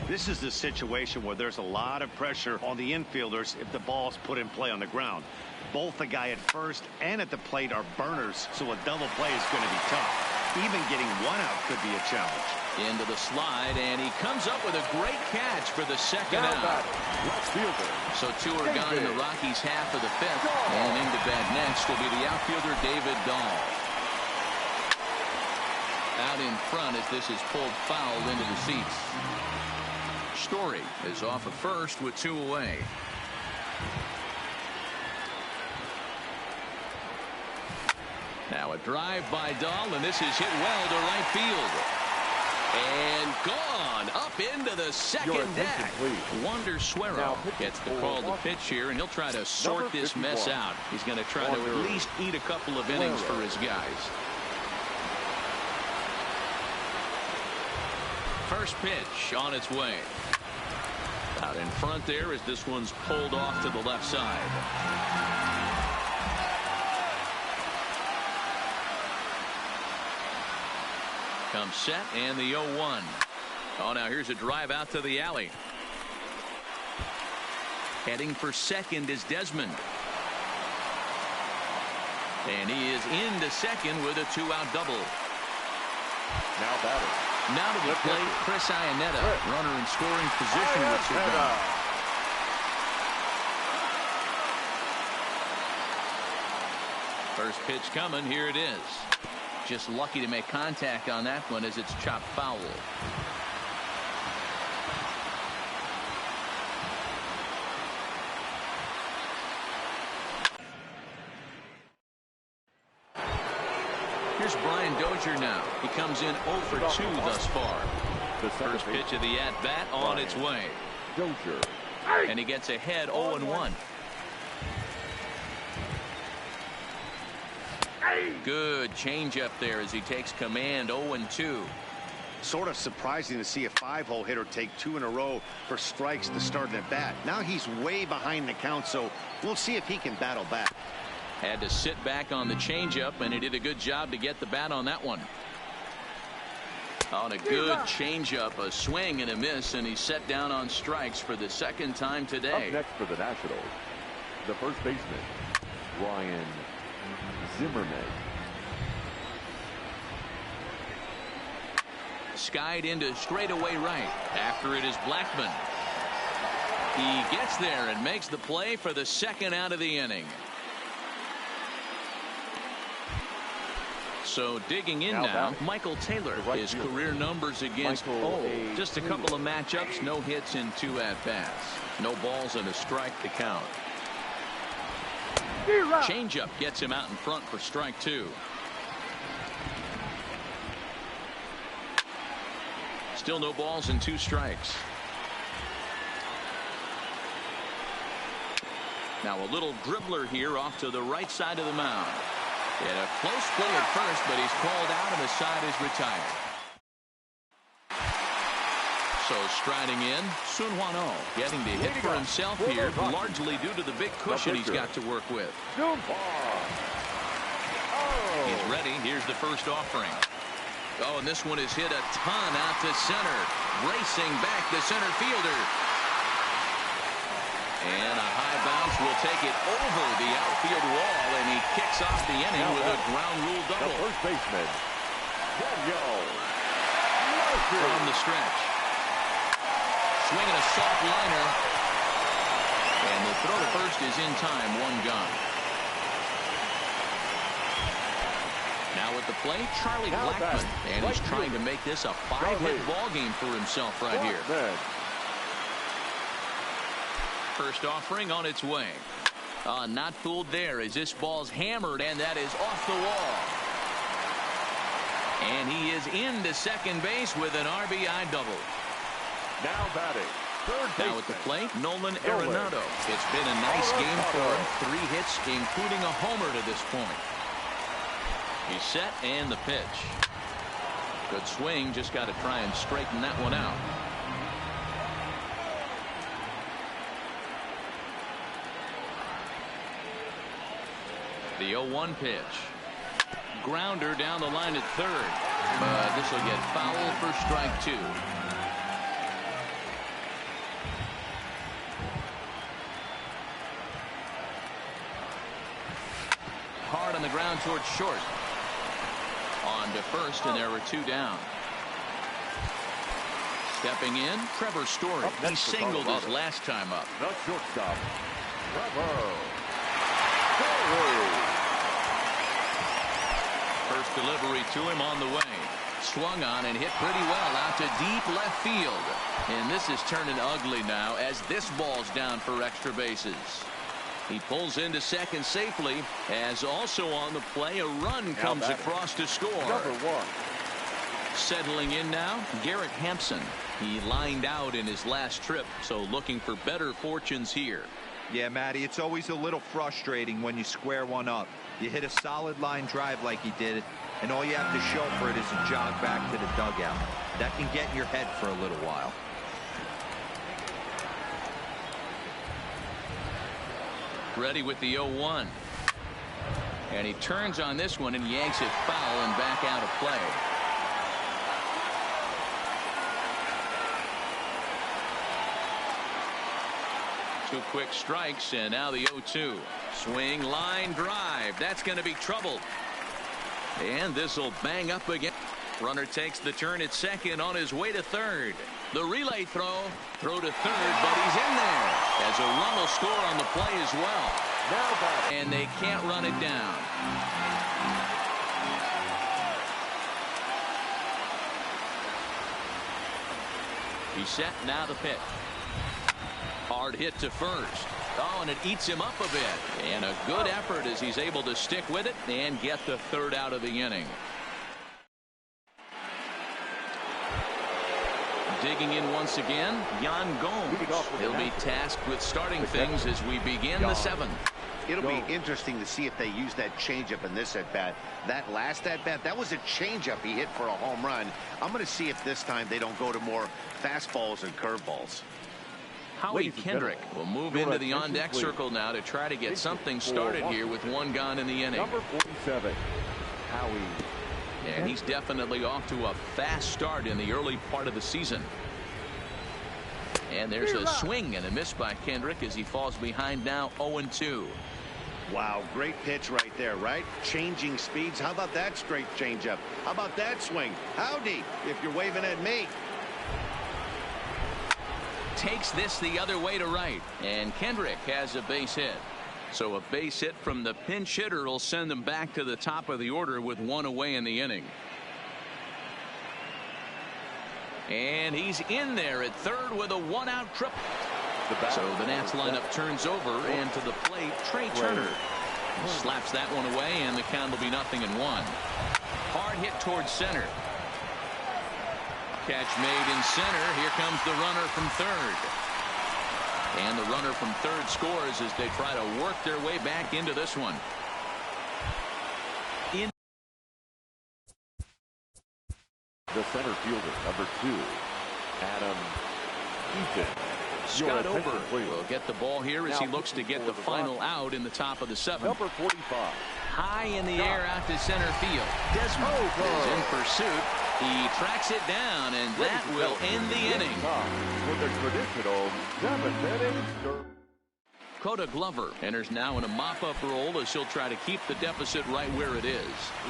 This is the situation where there's a lot of pressure on the infielders if the ball's put in play on the ground. Both the guy at first and at the plate are burners, so a double play is going to be tough. Even getting one out could be a challenge. Into the slide, and he comes up with a great catch for the second Now out. batting, left fielder. So 2 are gone in the Rockies' half of the 5th. And into bat next will be the outfielder David Dahl. Out in front as this is pulled foul into the seats. Story is off at first with 2 away. Now a drive by Dahl, and this is hit well to right field. And gone up into the second deck. Wander Suero gets the call to pitch here, and he'll try to sort this mess out. He's going to try to at least eat a couple of innings for his guys. First pitch on its way. Out in front there as this one's pulled off to the left side. Comes set and the 0-1. Oh, now here's a drive out to the alley. Heading for second is Desmond. And he is into second with a 2-out double. Now batting. Now to the plate, Chris Iannetta, runner in scoring position with 2 down. First pitch coming, here it is. Just lucky to make contact on that one as it's chopped foul. Here's Brian Dozier now. He comes in 0 for 2 thus far. The First pitch of the at-bat on its way. Dozier. And he gets ahead 0-1. Good changeup there as he takes command 0-2. Sort of surprising to see a 5-hole hitter take 2 in a row for strikes to start an at-bat. Now he's way behind the count, so we'll see if he can battle back. Had to sit back on the changeup, and he did a good job to get the bat on that one. On a good changeup, a swing and a miss, and he's set down on strikes for the second time today. Up next for the Nationals, the first baseman, Ryan Zimmerman. Skied into straightaway right. After it is Blackman. He gets there and makes the play for the second out of the inning. So digging in now, Michael Taylor. His career numbers against just a couple of matchups, no hits in 2 at-bats. No balls and a strike to count. Changeup gets him out in front for strike 2. Still no balls and 2 strikes. Now a little dribbler here off to the right side of the mound. He had a close play at first, but he's called out and the side is retired. So striding in, Sun Hwan-Oh getting to hit for himself here, largely due to the big cushion he's got to work with. He's ready. Here's the first offering. Oh, and this one is hit a ton out to center. Racing back the center fielder. And a high bounce will take it over the outfield wall, and he kicks off the inning with a ground rule double. The first baseman, Daniel. From the stretch. Swinging a soft liner. And the throw to first is in time, 1 gone. Now at the plate, Charlie Blackman. And he's trying to make this a 5-hit ball game for himself right here. First offering on its way. Not fooled there as this ball's hammered, and that is off the wall. And he is into second base with an RBI double. Now batting, third baseman. Now at the plate, Nolan Arenado. It's been a nice game for him. 3 hits, including a homer to this point. He's set, and the pitch. Good swing, just got to try and straighten that one out. The 0-1 pitch. Grounder down the line at third. But this will get foul for strike 2. Hard on the ground towards short. On to first, and there were 2 down. Stepping in, Trevor Story. He singled his last time up. The shortstop, Trevor. First delivery to him on the way. Swung on and hit pretty well out to deep left field. And this is turning ugly now as this ball's down for extra bases. He pulls into second safely, as also on the play a run comes across to score. Number 1. Settling in now, Garrett Hampson. He lined out in his last trip, so looking for better fortunes here. Yeah, Matty, it's always a little frustrating when you square one up. You hit a solid line drive like he did, and all you have to show for it is a jog back to the dugout. That can get in your head for a little while. Ready with the 0-1. And he turns on this one and yanks it foul and back out of play. Two quick strikes, and now the 0-2. Swing, line drive. That's going to be trouble. And this will bang up again. Runner takes the turn at second on his way to third. The relay throw to third, but he's in there as a run will score on the play as well. And they can't run it down. He's set, now the pitch. Hard hit to first. Oh, and it eats him up a bit. And a good effort as he's able to stick with it and get the third out of the inning. Digging in once again, Yan Gomes. He'll be tasked with starting things as we begin the 7th. It'll be interesting to see if they use that changeup in this at-bat. That last at-bat, that was a changeup he hit for a home run. I'm going to see if this time they don't go to more fastballs and curveballs. Howie Kendrick will move into the on-deck circle now to try to get something started here with 1 gone in the inning. Number 47, Howie. And he's definitely off to a fast start in the early part of the season. And there's a swing and a miss by Kendrick as he falls behind now 0-2. Wow, great pitch right there, right? Changing speeds. How about that straight changeup? How about that swing? Howdy, if you're waving at me. Takes this the other way to right, and Kendrick has a base hit. So a base hit from the pinch hitter will send them back to the top of the order with 1 away in the inning. And he's in there at third with a 1-out triple. So the Nats lineup turns over, and to the plate, Trey Turner. He slaps that one away, and the count will be 0-1. Hard hit towards center. Catch made in center. Here comes the runner from third. And the runner from third scores as they try to work their way back into this one. The center fielder, number 2, Adam Eaton. Scott Ober will get the ball here as he looks to get the final out in the top of the 7th. Number 45. High in the air out to center field. Desmond is in pursuit. He tracks it down, and that will end the inning. With a traditional 7th inning. Coda Glover enters now in a mop-up role as he'll try to keep the deficit right where it is.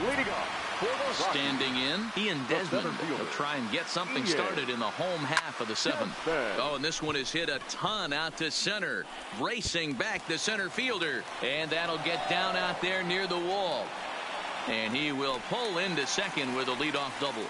Leading off for the standing in, Ian Desmond will try and get something started in the home half of the 7th. Oh, and this one is hit a ton out to center. Racing back the center fielder, and that'll get down out there near the wall. And he will pull into second with a leadoff double.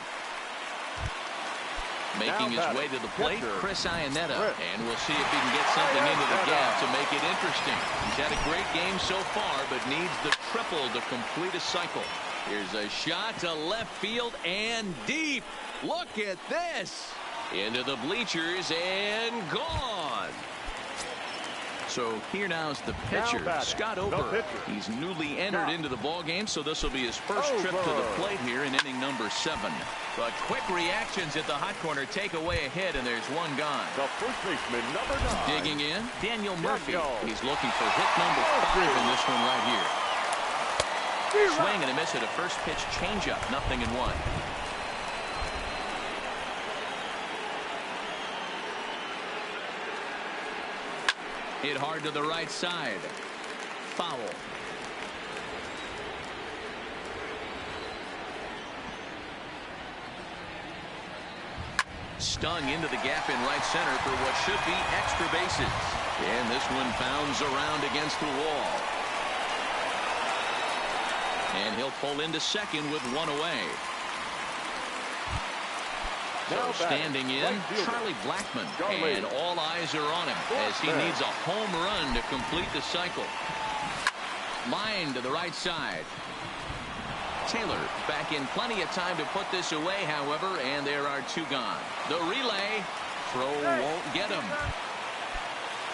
Making his way to the plate, Chris Iannetta, and we'll see if he can get something into the gap to make it interesting. He's had a great game so far, but needs the triple to complete a cycle. Here's a shot to left field and deep. Look at this. Into the bleachers and gone. So here now is the pitcher, Scott Ober. He's newly entered into the ball game, so this will be his first trip to the plate here in inning number 7. But quick reactions at the hot corner take away a hit, and there's one gone. The first baseman, number 9. Digging in, Daniel Murphy. He's looking for hit number 5 in this one right here. Swing and a miss at a first pitch changeup, 0-1. Hit hard to the right side. Foul. Stung into the gap in right center for what should be extra bases. And this one bounds around against the wall. And he'll pull into second with one away. So standing in, Charlie Blackmon, and all eyes are on him as he needs a home run to complete the cycle. Line to the right side. Taylor back in plenty of time to put this away, however, and there are 2 gone. The relay throw won't get him.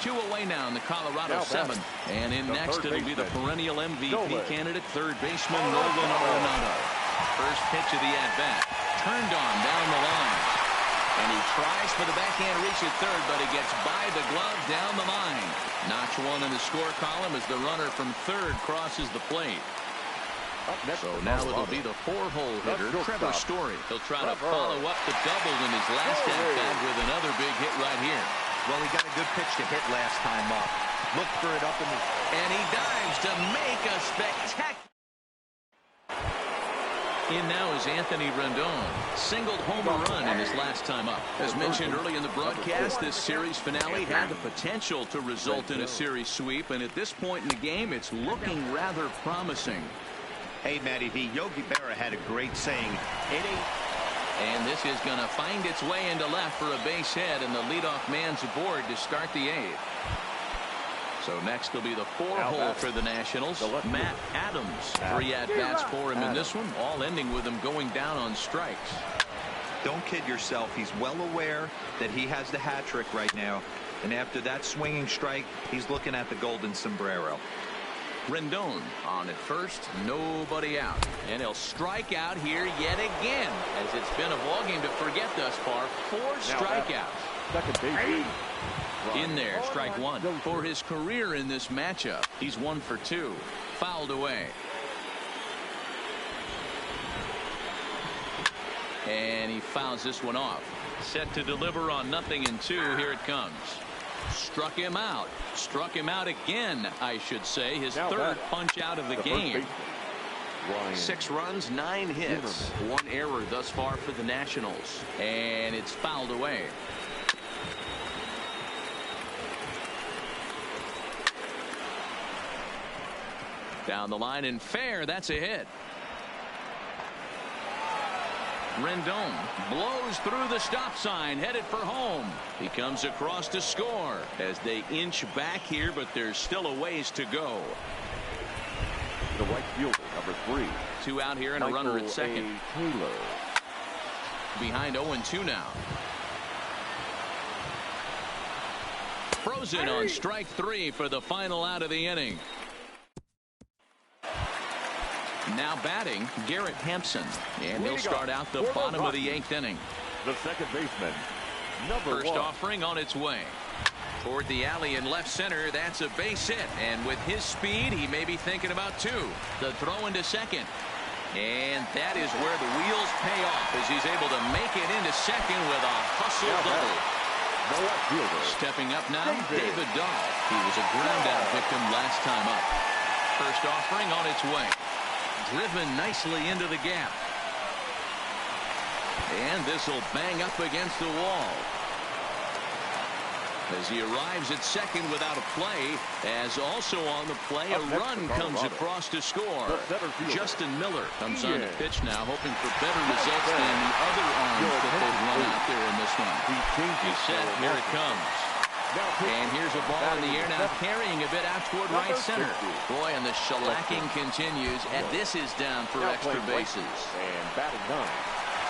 2 away now in the Colorado 7th, and in next it'll be the perennial MVP candidate, third baseman Nolan Arenado. First pitch of the at-bat. Turned on down the line. And he tries for the backhand reach at third, but he gets by the glove down the line. Notch 1 in the score column as the runner from third crosses the plate. So now it'll be the 4-hole hitter, Trevor Story. He'll try to follow up the double in his last at-bat with another big hit right here. Well, he got a good pitch to hit last time up. Looked for it up in the... And he dives to make a spectacular... In now is Anthony Rendon. Singled home run in his last time up. As mentioned early in the broadcast, this series finale had the potential to result in a series sweep, and at this point in the game, it's looking rather promising. Hey, Matty V, Yogi Berra had a great saying. And this is going to find its way into left for a base hit, and the leadoff man's aboard to start the 8th. So next will be the 4-hole for the Nationals. Matt Adams. 3 at-bats for him in this one, all ending with him going down on strikes. Don't kid yourself. He's well aware that he has the hat trick right now. And after that swinging strike, he's looking at the golden sombrero. Rendon on at first, nobody out. And he'll strike out here yet again, as it's been a ballgame to forget thus far. 4 strikeouts. Second base. In there, strike 1. For his career in this matchup, he's 1 for 2. Fouled away. And he fouls this one off. Set to deliver on 0-2. Here it comes. Struck him out. Struck him out again, I should say. His third punch out of the game. 6 runs, 9 hits. 1 error thus far for the Nationals. And it's fouled away. Down the line and fair. That's a hit. Rendon blows through the stop sign, headed for home. He comes across to score as they inch back here, but there's still a ways to go. The right fielder, number 3. 2 out here and a runner at second. Taylor. Behind 0-2 now. Frozen on strike 3 for the final out of the inning. Now batting, Garrett Hampson, and he'll start out the bottom of the 8th inning. The second baseman, number 1. First offering on its way. Toward the alley in left center, that's a base hit, and with his speed, he may be thinking about 2. The throw into second. And that is where the wheels pay off as he's able to make it into second with a hustle double. The left fielder. Stepping up now, David Dahl. He was a ground out victim last time up. First offering on its way. Driven nicely into the gap. And this will bang up against the wall. As he arrives at second without a play, as also on the play, a run comes across to score. Justin Miller comes on to pitch now, hoping for better results than the other arms that they've run out there in this one. He's set, here it comes. And here's a ball in the air now, carrying a bit out toward right center. Boy, and the shellacking continues, and this is down for extra bases. And batting 9.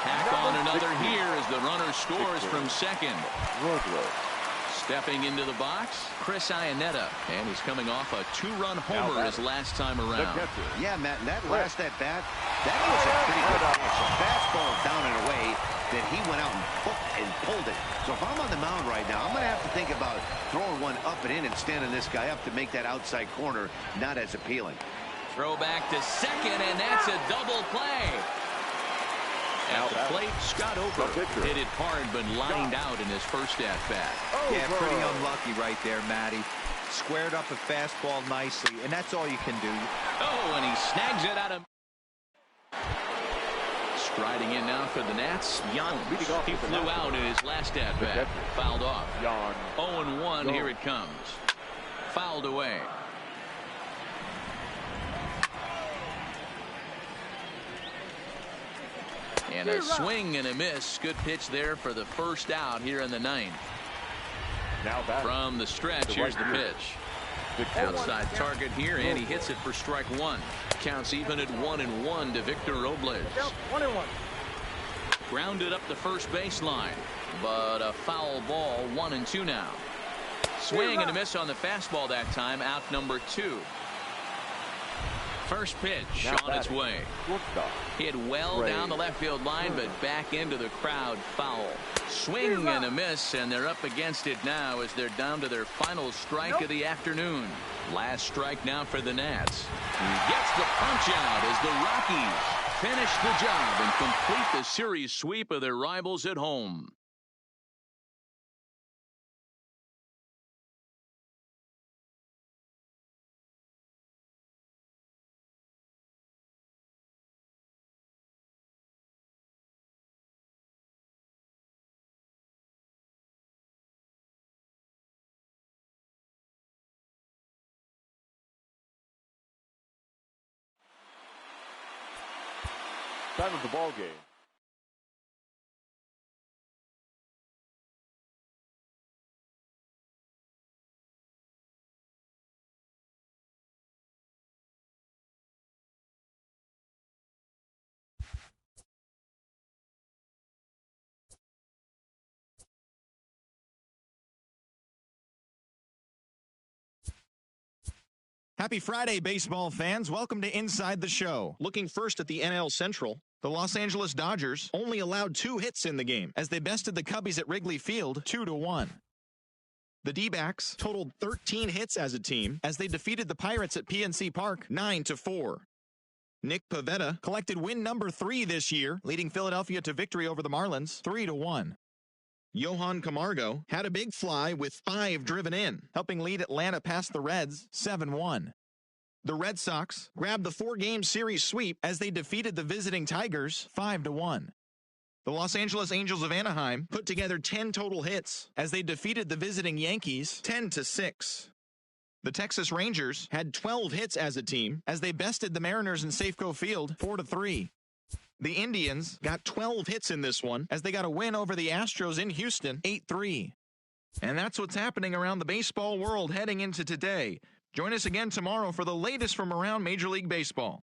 Tack on another here as the runner scores from second. Stepping into the box, Chris Iannetta, and he's coming off a 2-run homer his last time around. Yeah, Matt, and that last at bat, that was a pretty good pitch. A fastball down and away that he went out and pulled it. So if I'm on the mound right now, I'm going to have to think about throwing one up and in and standing this guy up to make that outside corner not as appealing. Throw back to second, and that's a double play. At the plate, Scott Ober hit it hard but lined out in his first at-bat. Yeah, pretty unlucky right there, Matty. Squared up a fastball nicely, and that's all you can do. Oh, and he snags it out of... Striding in now for the Nats, Young. He flew out in his last at-bat. Fouled off. 0-1, here it comes. Fouled away. And a swing and a miss. Good pitch there for the first out here in the ninth. Now back from the stretch, here's the pitch. Outside target here, and he hits it for strike one. Counts even at 1-1 to Victor Robles. 1-1. Grounded up the first baseline, but a foul ball. 1-2 now. Swing and a miss on the fastball that time. Out number 2. First pitch on its way. Hit well down the left field line, but back into the crowd. Foul. Swing and a miss, and they're up against it now as they're down to their final strike of the afternoon. Last strike now for the Nats. He gets the punch out as the Rockies finish the job and complete the series sweep of their rivals at home. Time of the ball game. Happy Friday, baseball fans. Welcome to Inside the Show. Looking first at the NL Central, the Los Angeles Dodgers only allowed 2 hits in the game as they bested the Cubbies at Wrigley Field 2-1. The D-backs totaled 13 hits as a team as they defeated the Pirates at PNC Park 9-4. Nick Pivetta collected win number 3 this year, leading Philadelphia to victory over the Marlins 3-1. Johan Camargo had a big fly with 5 driven in, helping lead Atlanta past the Reds 7-1. The Red Sox grabbed the 4-game series sweep as they defeated the visiting Tigers 5-1. The Los Angeles Angels of Anaheim put together 10 total hits as they defeated the visiting Yankees 10-6. The Texas Rangers had 12 hits as a team as they bested the Mariners in Safeco Field 4-3. The Indians got 12 hits in this one as they got a win over the Astros in Houston 8-3. And that's what's happening around the baseball world heading into today. Join us again tomorrow for the latest from around Major League Baseball.